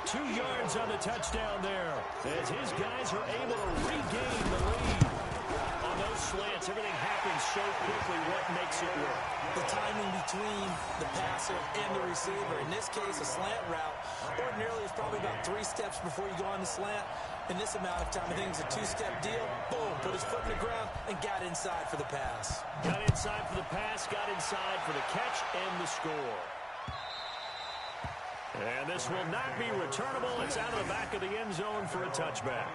[SPEAKER 1] 2 yards on the touchdown there as his guys are able to regain the lead. On those slants, everything happens so quickly. What makes it work?
[SPEAKER 3] The timing between the passer and the receiver. In this case, a slant route. Ordinarily, it's probably about 3 steps before you go on the slant. In this amount of time, I think it's a 2-step deal. Boom, put his foot in the ground and got inside for the pass.
[SPEAKER 1] Got inside for the pass, got inside for the catch and the score. And this will not be returnable. It's out of the back of the end zone for a touchback.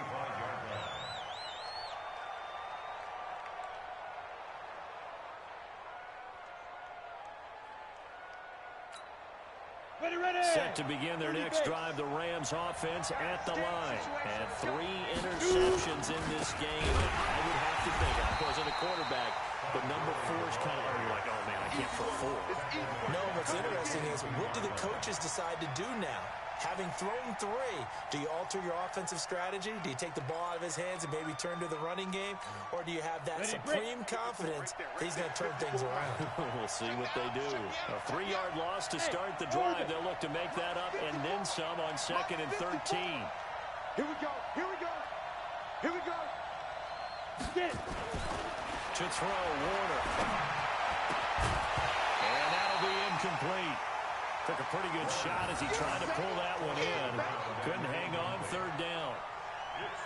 [SPEAKER 1] Set to begin their next drive, the Rams offense at the line. And 3 interceptions in this game. I would have to think, I wasn't a quarterback, but number 4 is kind of, you're like, oh man, I can't throw 4.
[SPEAKER 3] No, what's interesting is, what do the coaches decide to do now? Having thrown 3, do you alter your offensive strategy? Do you take the ball out of his hands and maybe turn to the running game? Or do you have that supreme confidence that he's going to turn things around?
[SPEAKER 1] We'll see what they do. A 3-yard loss to start the drive. They'll look to make that up and then some on 2nd and 13.
[SPEAKER 2] Here we go. Here we go. Here we go. Get.
[SPEAKER 1] To throw, Warner. And that'll be incomplete. Took a pretty good shot as he tried to pull that one in. Couldn't hang on, 3rd down.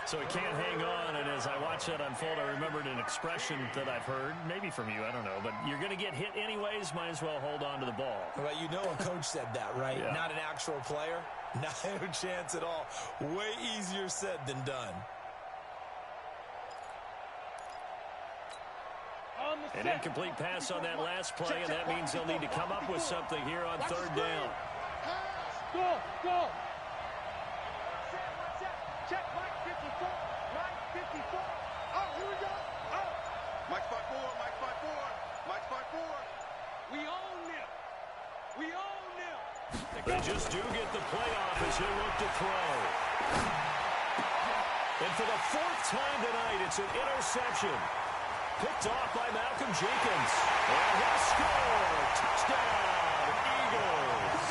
[SPEAKER 1] So he can't hang on, and as I watch that unfold, I remembered an expression that I've heard, maybe from you, I don't know, but you're going to get hit anyways, might as well hold on to the ball.
[SPEAKER 3] Well, you know a coach said that, right?
[SPEAKER 1] Yeah.
[SPEAKER 3] Not an actual player. Not a chance at all. Way easier said than done.
[SPEAKER 1] An incomplete pass on that last play, and that means they'll need to come up with something here on 3rd down.
[SPEAKER 2] Go, go. Check Mike 54. Mike 54. Oh, here we go. Oh. Mike spot 4. Mike spot 4. Mike spot 4. We own them. We own them.
[SPEAKER 1] They just do get the playoff as he'll look to throw. And for the 4th time tonight, it's an interception. Picked off by Malcolm Jenkins. And he'll score. Touchdown, Eagles.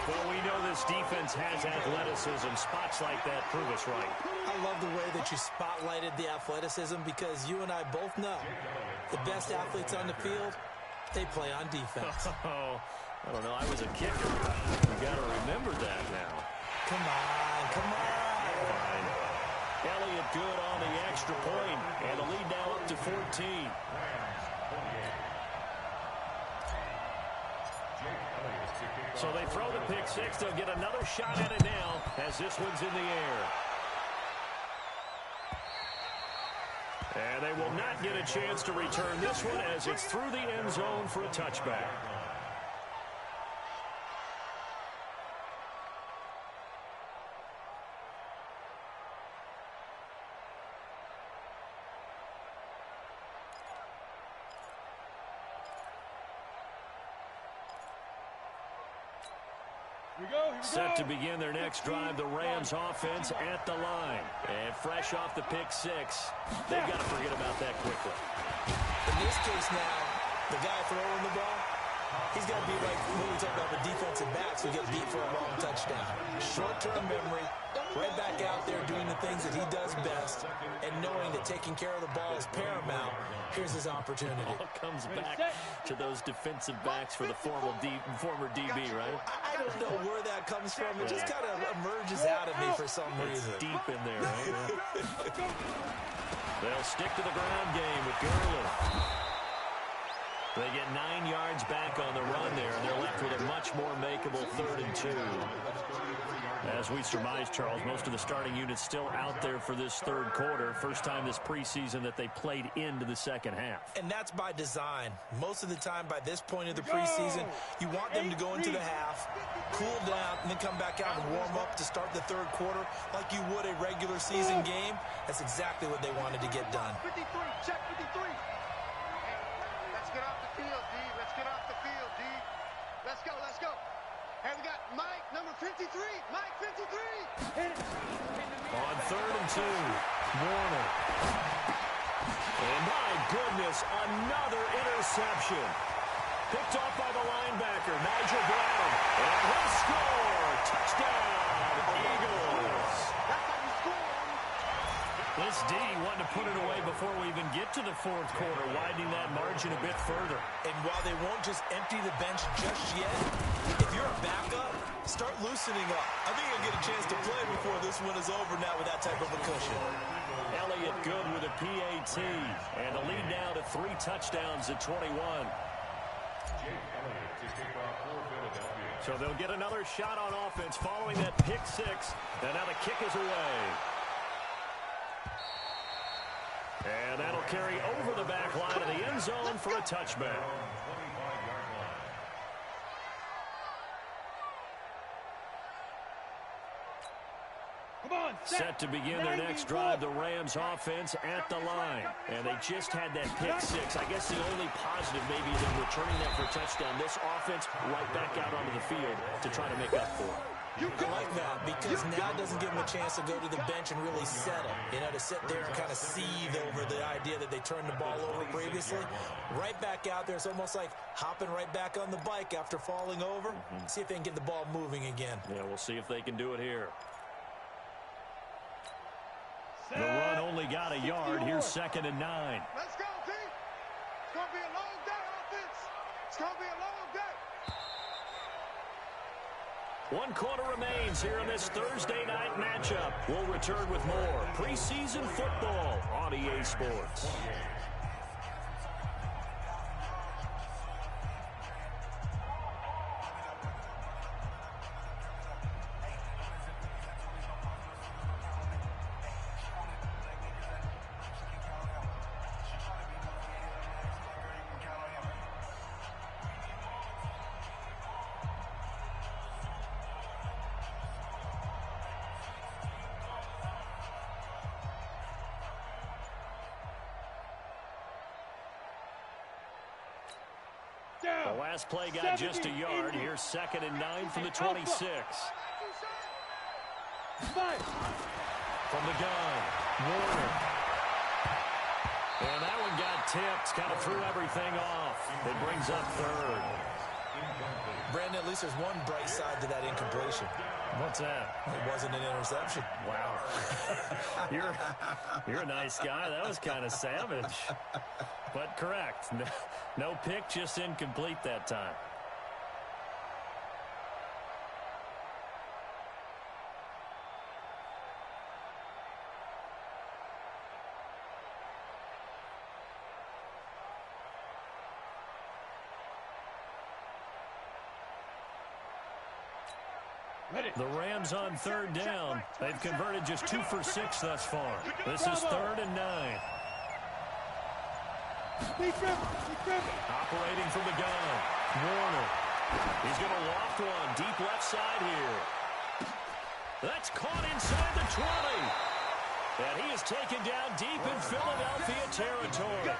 [SPEAKER 1] Well, we know this defense has athleticism. Spots like that prove us right.
[SPEAKER 3] I love the way that you spotlighted the athleticism because you and I both know the best athletes on the field, they play on defense.
[SPEAKER 1] Oh, I don't know. I was a kicker. You got to remember that now.
[SPEAKER 3] Come on, come on.
[SPEAKER 1] Fine. Elliott good on the extra point, and the lead now up to 14. So they throw the pick 6. They'll get another shot at it now as this one's in the air. And they will not get a chance to return this one as it's through the end zone for a touchback. Set to begin their next drive, the Rams offense at the line. And fresh off the pick 6, they've got to forget about that quickly.
[SPEAKER 3] In this case now, the guy throwing the ball, he's got to be like when we talk about the defensive backs who get beat for a long touchdown. Short-term memory, right back out there doing the things that he does best, and knowing that taking care of the ball is paramount. Here's his opportunity.
[SPEAKER 1] All comes back to those defensive backs for the former DB, right?
[SPEAKER 3] I don't know where that comes from. It just kind of emerges out of me for some reason.
[SPEAKER 1] It's deep in there, right? They'll stick to the ground game with Garland. They get 9 yards back on the run there, and they're left with a much more makeable 3rd and 2. As we surmise, Charles, most of the starting units still out there for this 3rd quarter. First time this preseason that they played into the 2nd half.
[SPEAKER 3] And that's by design. Most of the time by this point of the preseason, you want them to go into the half, cool down, and then come back out and warm up to start the 3rd quarter like you would a regular season game. That's exactly what they wanted to get done.
[SPEAKER 2] 53, check 53. Let's get off the field, D. Let's get off the field, D. Let's go, let's go. And we got Mike, number 53. Mike, 53.
[SPEAKER 1] On 3rd and 2, Warner. And my goodness, another interception. Picked off by the linebacker, Nigel Brown. And he'll score. Touchdown, Eagles.
[SPEAKER 2] That's how you score.
[SPEAKER 1] This D wanted to put it away before we even get to the 4th quarter, widening that margin a bit further.
[SPEAKER 3] And while they won't just empty the bench just yet, if you're a backup, start loosening up. I think you'll get a chance to play before this one is over now with that type of a cushion.
[SPEAKER 1] Elliott good with a PAT. And the lead now to 3 touchdowns at 21. So they'll get another shot on offense following that pick six. And now the kick is away. And that'll carry over the back line of the end zone for a touchback. Set to begin their next drive, the Rams offense at the line. And they just had that pick six. I guess the only positive maybe is them returning that for a touchdown. This offense right back out onto the field to try to make up for it.
[SPEAKER 3] I like that because now it doesn't give them a chance to go to the bench and really settle. You know, to sit there and kind of seethe over the idea that they turned the ball over previously. Right back out there, it's almost like hopping right back on the bike after falling over. See if they can get the ball moving again.
[SPEAKER 1] Yeah, we'll see if they can do it here. The run only got a yard. Here's 2nd and 9.
[SPEAKER 2] Let's go, team. It's going to be a long day, offense. It's going to be a long day.
[SPEAKER 1] 1 quarter remains here in this Thursday night matchup. We'll return with more preseason football on EA Sports. The last play got just a yard. Here's 2nd and 9 from the 26. From the gun, Warner. And that one got tipped, kind of threw everything off. It brings up 3rd.
[SPEAKER 3] Brandon, at least there's one bright side to that incompletion.
[SPEAKER 1] What's that?
[SPEAKER 3] It wasn't an interception.
[SPEAKER 1] Wow. You're a nice guy. That was kind of savage. But correct. No pick, just incomplete that time. The Rams on 3rd down. They've converted just 2 for 6 thus far. This is 3rd and 9. Operating from the gun, Warner. He's going to loft one deep left side here. That's caught inside the 20. And he is taken down deep in Philadelphia territory.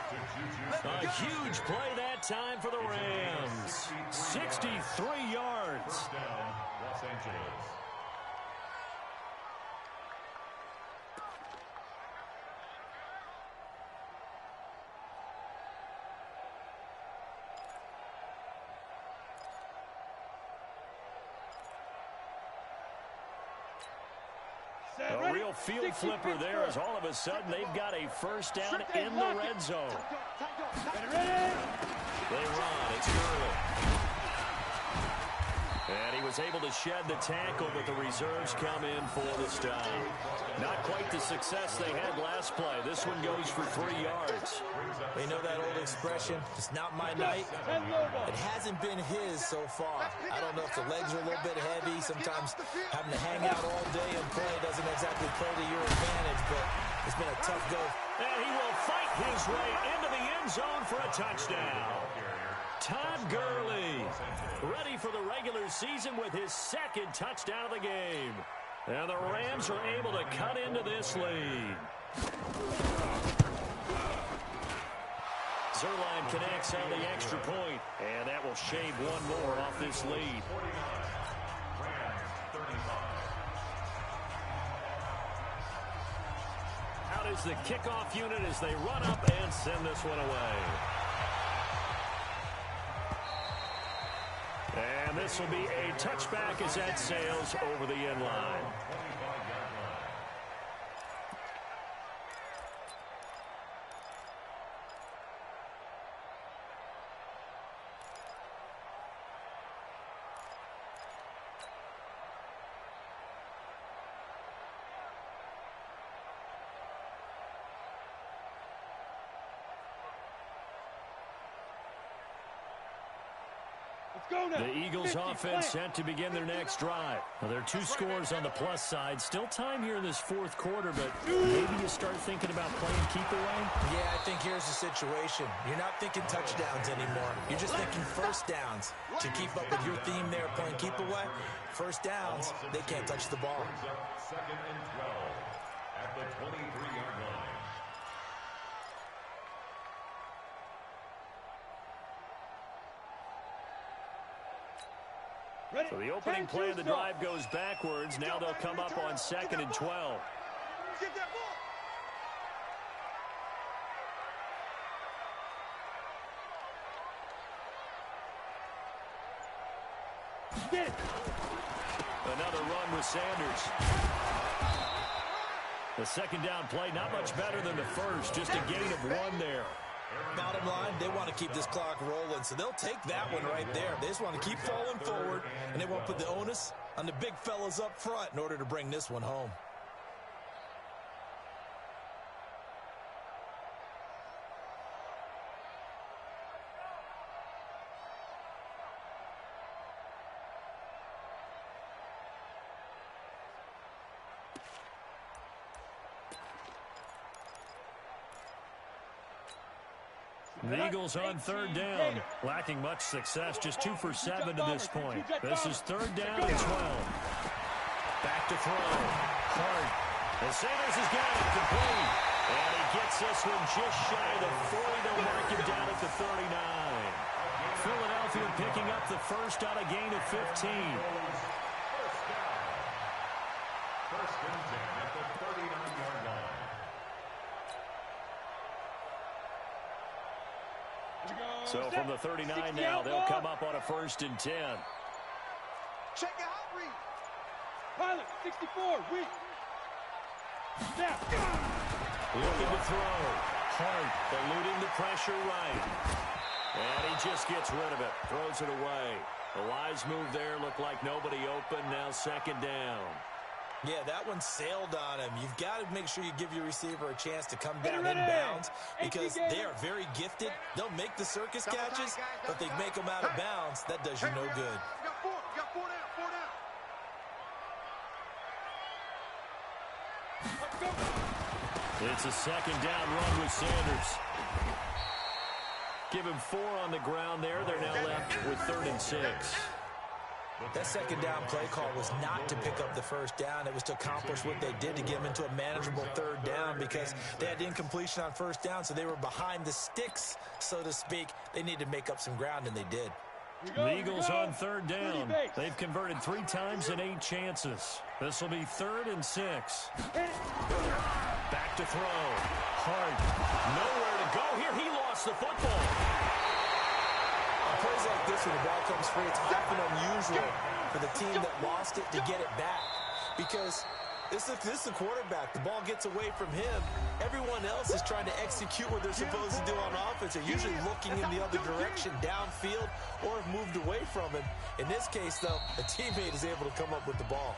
[SPEAKER 1] A huge play that time for the Rams. 63 yards.
[SPEAKER 4] First down, Los Angeles.
[SPEAKER 1] A real field flipper there as all of a sudden they've got a first down in the red zone. They run. It's Gurley. And he was able to shed the tackle, but the reserves come in for the stop. Not quite the success they had last play. This one goes for 3 yards.
[SPEAKER 3] You know that old expression, it's not my night? It hasn't been his so far. I don't know if the legs are a little bit heavy. Sometimes having to hang out all day and play doesn't exactly play to your advantage, but it's been a tough go.
[SPEAKER 1] And he will fight his way into the end zone for a touchdown. Todd Gurley, ready for the regular season with his 2nd touchdown of the game. And the Rams are able to cut into this lead. Zerline connects on the extra point, and that will shave one more off this lead. Out is the kickoff unit as they run up and send this one away. And this will be a touchback as that sails over the end line. The Eagles offense set to begin their next drive. Well, there are 2 scores on the plus side. Still time here in this 4th quarter, but maybe you start thinking about playing keep away?
[SPEAKER 3] Yeah, I think here's the situation. You're not thinking touchdowns anymore. You're just thinking first downs. To keep up with your theme there, playing keep away, first downs, they can't touch the ball.
[SPEAKER 4] Second and 12 at the 23-yard line.
[SPEAKER 1] So the opening play of the drive goes backwards. Now they'll come up on 2nd and 12.
[SPEAKER 2] Get that ball. Get it.
[SPEAKER 1] Another run with Sanders. The second down play, not much better than the first. Just a gain of 1 there.
[SPEAKER 3] Bottom line, they want to keep this clock rolling, so they'll take that one right there. They just want to keep falling forward, and they want to put the onus on the big fellas up front in order to bring this one home.
[SPEAKER 1] The Eagles on 3rd down, lacking much success, just 2 for 7 to this point. This is 3rd down and 12. Back to throw. Hart. And Sanders has got it complete. And he gets this one just shy of the 40. They'll mark him down at the 39. Philadelphia picking up the first on a gain of 15.
[SPEAKER 4] First and 10 at the 39-yard line.
[SPEAKER 1] So from the 39 now, they'll come up on a 1st and 10.
[SPEAKER 2] Check your hot read. Pilot, 64, weak. Snap.
[SPEAKER 1] Looking to throw. Hart eluding the pressure right. And he just gets rid of it. Throws it away. The wise move there. Looked like nobody open. Now 2nd down.
[SPEAKER 3] Yeah, that one sailed on him. You've got to make sure you give your receiver a chance to come down in bounds because they are very gifted. They'll make the circus catches, but if they make them out of bounds, that does you no good.
[SPEAKER 2] You got 4. You got 4 down. 4 down.
[SPEAKER 1] It's a 2nd down run with Sanders. Give him 4 on the ground there. They're now left with 3rd and 6.
[SPEAKER 3] That 2nd down play call was not to pick up the 1st down. It was to accomplish what they did to get them into a manageable 3rd down because they had incompletion on 1st down, so they were behind the sticks, so to speak. They needed to make up some ground, and they did.
[SPEAKER 1] The Eagles on 3rd down. They've converted 3 times in 8 chances. This will be 3rd and 6. Back to throw. Hart. Nowhere to go here. He lost the football.
[SPEAKER 3] Plays like this when the ball comes free, it's often unusual for the team that lost it to get it back because this is the quarterback. The ball gets away from him. Everyone else is trying to execute what they're supposed to do on offense. They're usually looking in the other direction, downfield, or have moved away from him. In this case, though, a teammate is able to come up with the ball.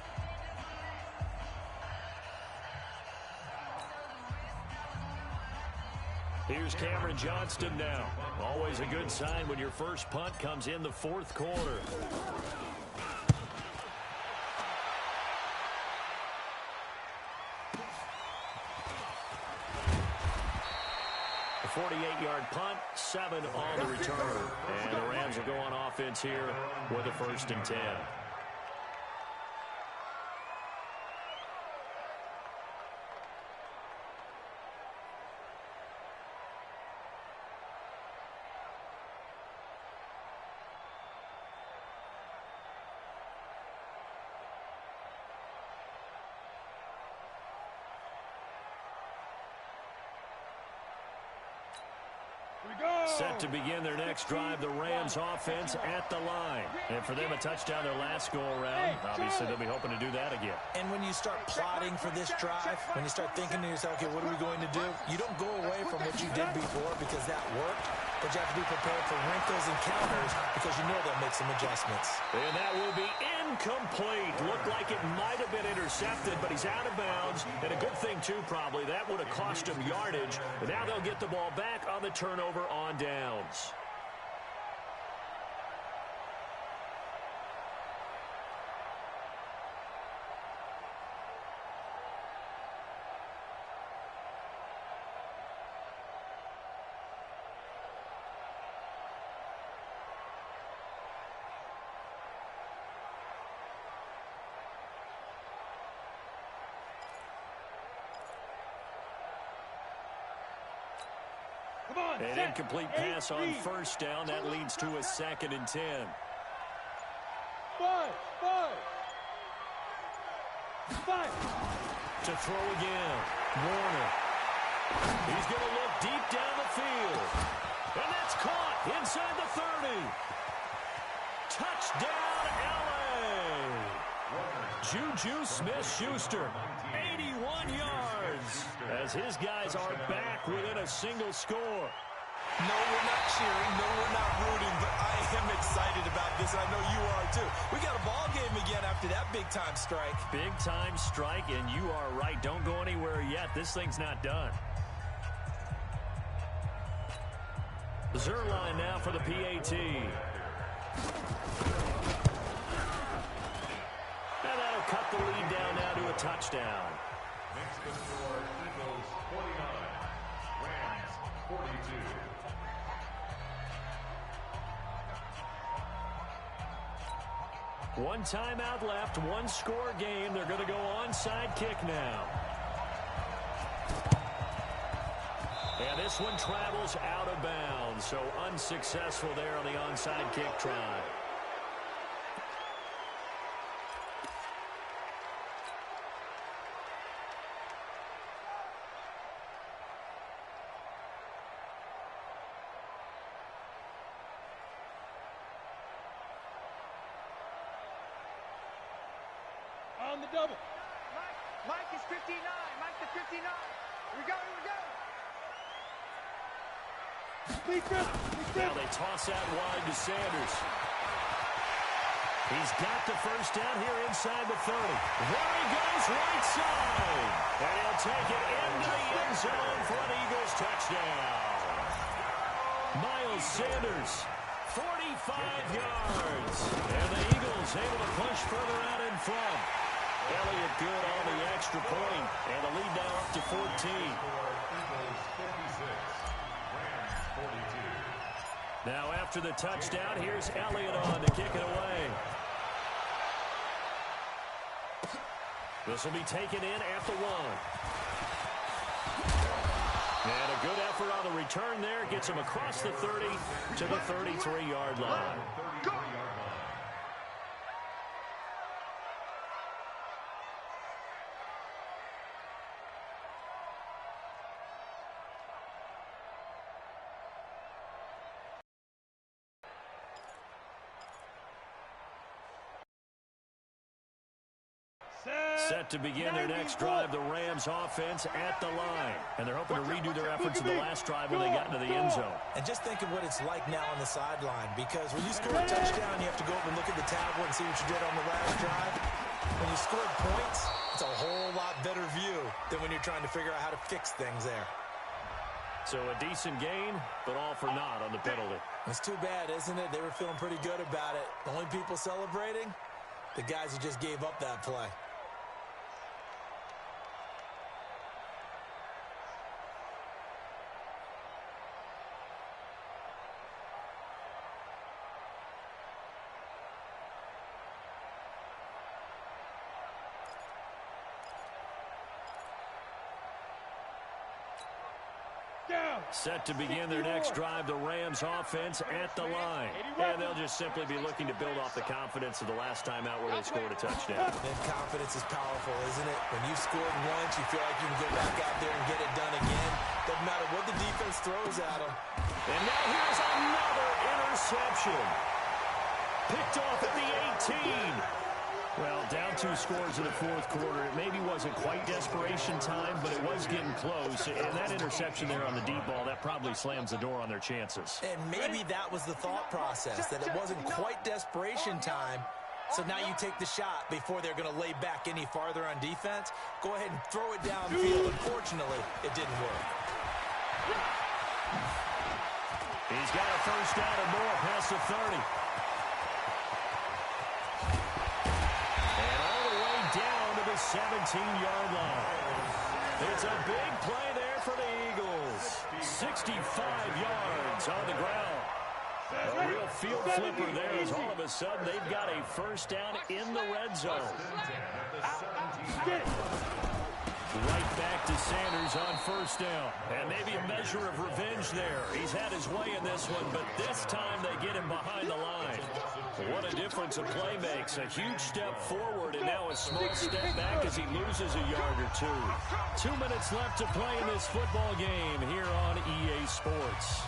[SPEAKER 1] Here's Cameron Johnston now. Always a good sign when your first punt comes in the 4th quarter. A 48-yard punt, 7 on the return. And the Rams will go on offense here with a 1st and 10. Set to begin their next drive, the Rams offense at the line. And for them, a touchdown their last go-around. Obviously, they'll be hoping to do that again.
[SPEAKER 3] And when you start plotting for this drive, when you start thinking to yourself, okay, what are we going to do? You don't go away from what you did before because that worked, but you have to be prepared for wrinkles and counters because you know they'll make some adjustments.
[SPEAKER 1] And that will be incomplete. Looked like it might have been intercepted, but he's out of bounds. And a good thing, too, probably. That would have cost him yardage. But now they'll get the ball back on the turnover on downs. An incomplete pass on first down. That leads to a 2nd and 10.
[SPEAKER 2] 5.
[SPEAKER 1] To throw again. Warner. He's going to look deep down the field. And that's caught inside the 30. Touchdown, L.A. Juju Smith-Schuster, 81 yards, as his guys are back within a single score.
[SPEAKER 3] No, we're not cheering. No, we're not rooting, but I am excited about this, and I know you are too. We got a ball game again after that big-time strike.
[SPEAKER 1] Big-time strike, and you are right. Don't go anywhere yet. This thing's not done. Zerline now for the PAT. And that'll cut the lead down now to a touchdown.
[SPEAKER 4] Next to score, Eagles 49, Rams 42.
[SPEAKER 1] One timeout left, one score game. They're going to go onside kick now. And this one travels out of bounds, so unsuccessful there on the onside kick try.
[SPEAKER 2] On the double.
[SPEAKER 5] Mike is 59. Mike the 59. Here we go.
[SPEAKER 1] Now they toss out wide to Sanders. He's got the first down here inside the 30. There he goes, right side. And he'll take it into the end zone for an Eagles touchdown. Miles Sanders, 45 yards. And the Eagles able to push further out in front. Elliott good on the extra point. And the lead now up to 14.
[SPEAKER 4] Eagles 56, Rams 42.
[SPEAKER 1] Now after the touchdown, here's Elliott on to kick it away. This will be taken in at the 1. And a good effort on the return there. Gets him across the 30 to the 33-yard line. Set to begin their next drive, the Rams offense at the line. And they're hoping to redo their efforts in the last drive when they got into the end zone.
[SPEAKER 3] And just think of what it's like now on the sideline, because when you score a touchdown, you have to go up and look at the tablet and see what you did on the last drive. When you scored points, it's a whole lot better view than when you're trying to figure out how to fix things there.
[SPEAKER 1] So a decent gain, but all for naught on the penalty.
[SPEAKER 3] It's too bad, isn't it? They were feeling pretty good about it. The only people celebrating, the guys who just gave up that play.
[SPEAKER 1] Set to begin their next drive, the Rams offense at the line. And they'll just simply be looking to build off the confidence of the last time out where they scored a touchdown.
[SPEAKER 3] And confidence is powerful, isn't it? When you've scored once, you feel like you can go back out there and get it done again. Doesn't matter what the defense throws at them.
[SPEAKER 1] And now here's another interception. Picked off at the 18. Well, down 2 scores in the fourth quarter. It maybe wasn't quite desperation time, but it was getting close. And that interception there on the deep ball, that probably slams the door on their chances.
[SPEAKER 3] And maybe that was the thought process, that it wasn't quite desperation time. So now you take the shot before they're going to lay back any farther on defense. Go ahead and throw it downfield. Unfortunately, it didn't work.
[SPEAKER 1] He's got a first down and more past the 30. Down to the 17-yard line. It's a big play there for the Eagles. 65 yards on the ground. A real field flipper there as all of a sudden they've got a first down in the red zone. Right back to Sanders on first down. And maybe a measure of revenge there. He's had his way in this one, but this time they get him behind the line. What a difference a play makes. A huge step forward and now a small step back as he loses a yard or two. 2 minutes left to play in this football game here on EA Sports.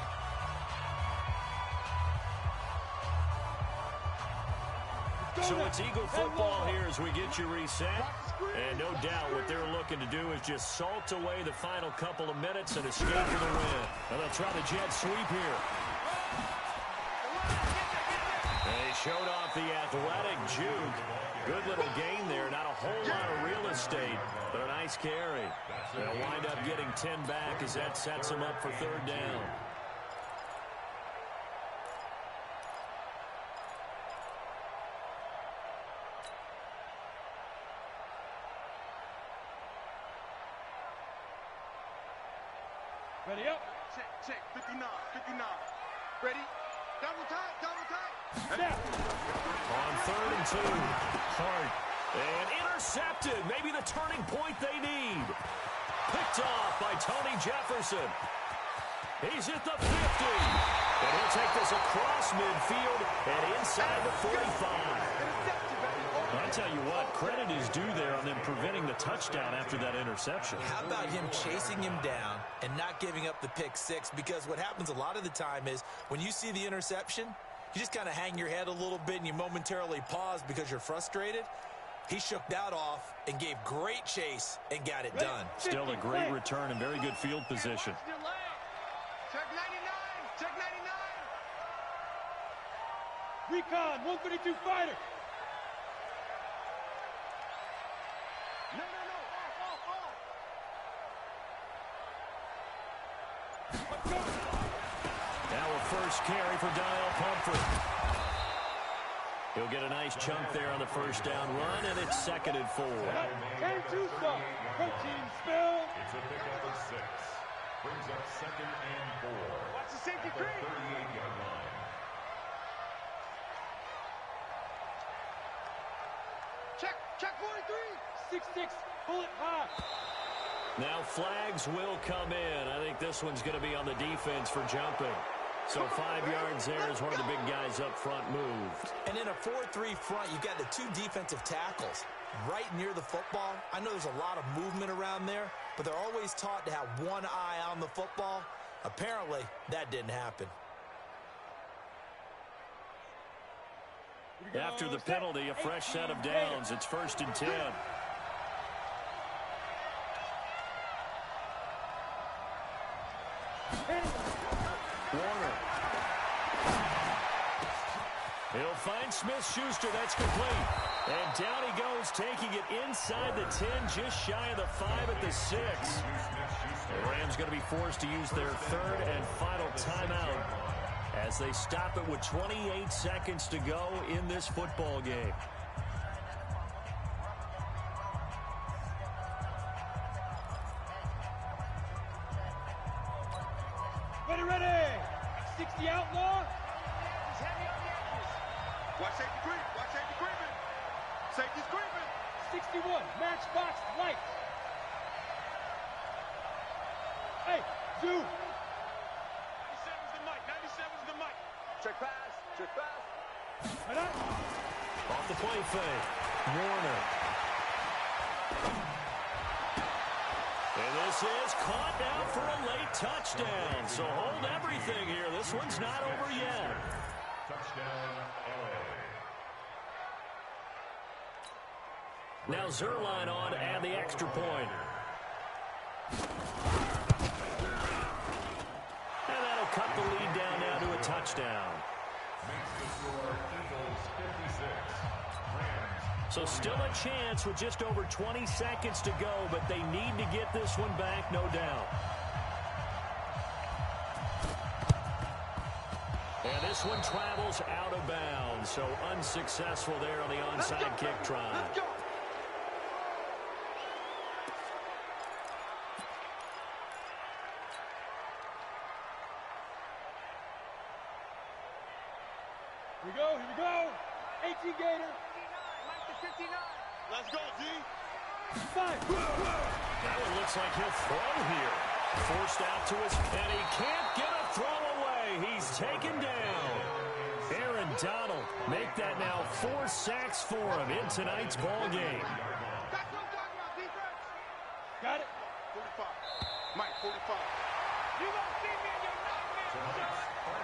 [SPEAKER 1] So it's Eagle football here as we get you reset. And no doubt what they're looking to do is just salt away the final couple of minutes and escape for the win. And they'll try the jet sweep here. And they showed off the athletic juke. Good little gain there. Not a whole lot of real estate, but a nice carry. They'll wind up getting 10 back as that sets them up for third down.
[SPEAKER 2] Ready up. Check. 59. Ready. Double tight.
[SPEAKER 1] Snap. On 3rd and 2. Hart. And intercepted. Maybe the turning point they need. Picked off by Tony Jefferson. He's at the 50. And he'll take this across midfield and inside the 45. I'll tell you what, credit is due there on them preventing the touchdown after that interception.
[SPEAKER 3] How about him chasing him down and not giving up the pick six? Because what happens a lot of the time is when you see the interception, you just kind of hang your head a little bit and you momentarily pause because you're frustrated. He shook that off and gave great chase and got it done.
[SPEAKER 1] Still a great return and very good field position.
[SPEAKER 2] Check 99.
[SPEAKER 5] Recon, 132 fighter.
[SPEAKER 2] No.
[SPEAKER 1] Now a first carry for Dial Pumphrey. He'll get a nice chunk there on the first down run, and it's 2nd and 4.
[SPEAKER 5] And Tucson, protein spill.
[SPEAKER 4] It's a pickup of 6. Brings up 2nd and 4.
[SPEAKER 2] Watch the safety
[SPEAKER 4] At the
[SPEAKER 2] cream.
[SPEAKER 4] 38-yard line.
[SPEAKER 2] Check 43.
[SPEAKER 5] 6'6", bullet high.
[SPEAKER 1] Now flags will come in. I think this one's going to be on the defense for jumping. So 5 yards there as one of the big guys up front moved.
[SPEAKER 3] And in a 4-3 front, you've got the 2 defensive tackles right near the football. I know there's a lot of movement around there, but they're always taught to have one eye on the football. Apparently, that didn't happen.
[SPEAKER 1] After the penalty, a fresh set of downs. It's 1st and 10. Warner. He'll find Smith-Schuster. That's complete. And down he goes, taking it inside the 10, just shy of the 5 at the 6. The Rams going to be forced to use their 3rd and final timeout as they stop it with 28 seconds to go in this football game.
[SPEAKER 5] Ready. 60 outlaw.
[SPEAKER 2] He's heavy on the edges. Watch safety creeping. Safety's creeping.
[SPEAKER 5] 61, matchbox light. Hey, Zoo.
[SPEAKER 2] 97's the mic. Check pass.
[SPEAKER 5] Right up.
[SPEAKER 1] Off the play fake. Warner. And this is caught now for a late touchdown. So hold everything here. This one's not over yet.
[SPEAKER 4] Touchdown, LA.
[SPEAKER 1] Now Zerline on and the extra point. And that'll cut the lead down now to a touchdown.
[SPEAKER 4] Makes the score Eagles 56. Rams.
[SPEAKER 1] So still a chance with just over 20 seconds to go, but they need to get this one back, no doubt. And this one travels out of bounds, so unsuccessful there on the onside kick try.
[SPEAKER 2] Let's go.
[SPEAKER 5] Here we go. 18 Gator.
[SPEAKER 2] 59, Mike to 59. Let's go, Z.
[SPEAKER 1] That one looks like he'll throw here. Forced out to his, and he can't get a throw away. He's taken down. Aaron Donald make that now 4 sacks for him in tonight's ball game.
[SPEAKER 2] That's what I'm talking about, defense.
[SPEAKER 5] Got it.
[SPEAKER 2] 45. Mike, 45.
[SPEAKER 5] You gonna see me in your nightmares, son.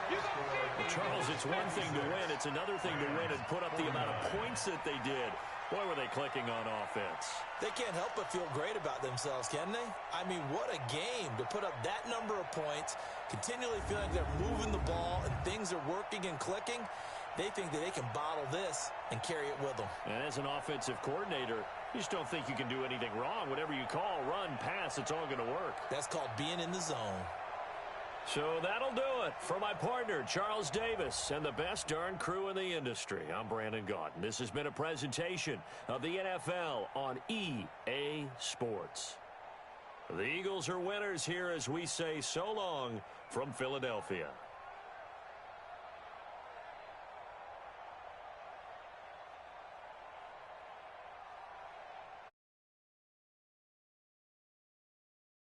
[SPEAKER 5] You gonna see me.
[SPEAKER 1] Charles, it's one thing to win. It's another thing to win and put up the amount of points that they did. Boy, were they clicking on offense.
[SPEAKER 3] They can't help but feel great about themselves, can they? I mean, what a game to put up that number of points, continually feeling like they're moving the ball and things are working and clicking. They think that they can bottle this and carry it with them.
[SPEAKER 1] And as an offensive coordinator, you just don't think you can do anything wrong. Whatever you call, run, pass, it's all going to work.
[SPEAKER 3] That's called being in the zone.
[SPEAKER 1] So that'll do it for my partner, Charles Davis, and the best darn crew in the industry. I'm Brandon Gaudin. This has been a presentation of the NFL on EA Sports. The Eagles are winners here as we say so long from Philadelphia.